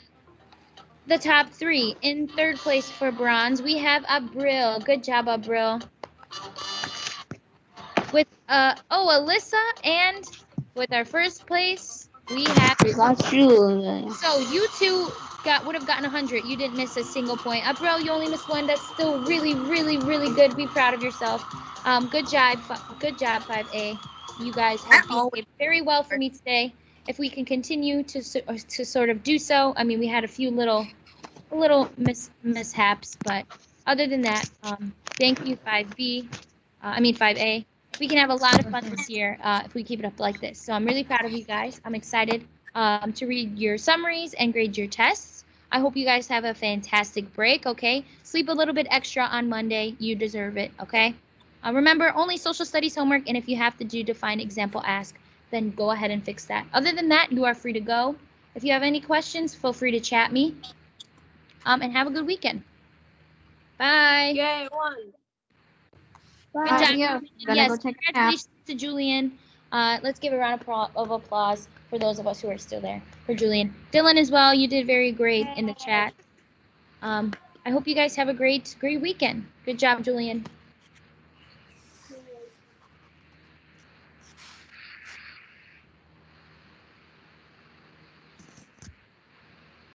The top 3. In 3rd place for bronze, we have Abril. Good job, Abril. With Alyssa, and with our 1st place, we have. So you two would have gotten 100. You didn't miss a single point. Abril, you only missed 1. That's still really, really, really good. Be proud of yourself. Good job, 5A. You guys have behaved very well for me today. If we can continue to sort of do so, I mean, we had a few little mishaps, but other than that, thank you, 5A. We can have a lot of fun this year if we keep it up like this. So I'm really proud of you guys. I'm excited to read your summaries and grade your tests. I hope you guys have a fantastic break, okay? Sleep a little bit extra on Monday. You deserve it, okay? Remember, only social studies homework, and if you have to do define, example, ask, then go ahead and fix that. Other than that, you are free to go. If you have any questions, feel free to chat me. And have a good weekend. Bye. Yay, one. Good job. Yes, congratulations to Julian. Let's give a round of applause for those of us who are still there. For Julian. Dylan as well, you did very great in the chat. I hope you guys have a great weekend. Good job, Julian.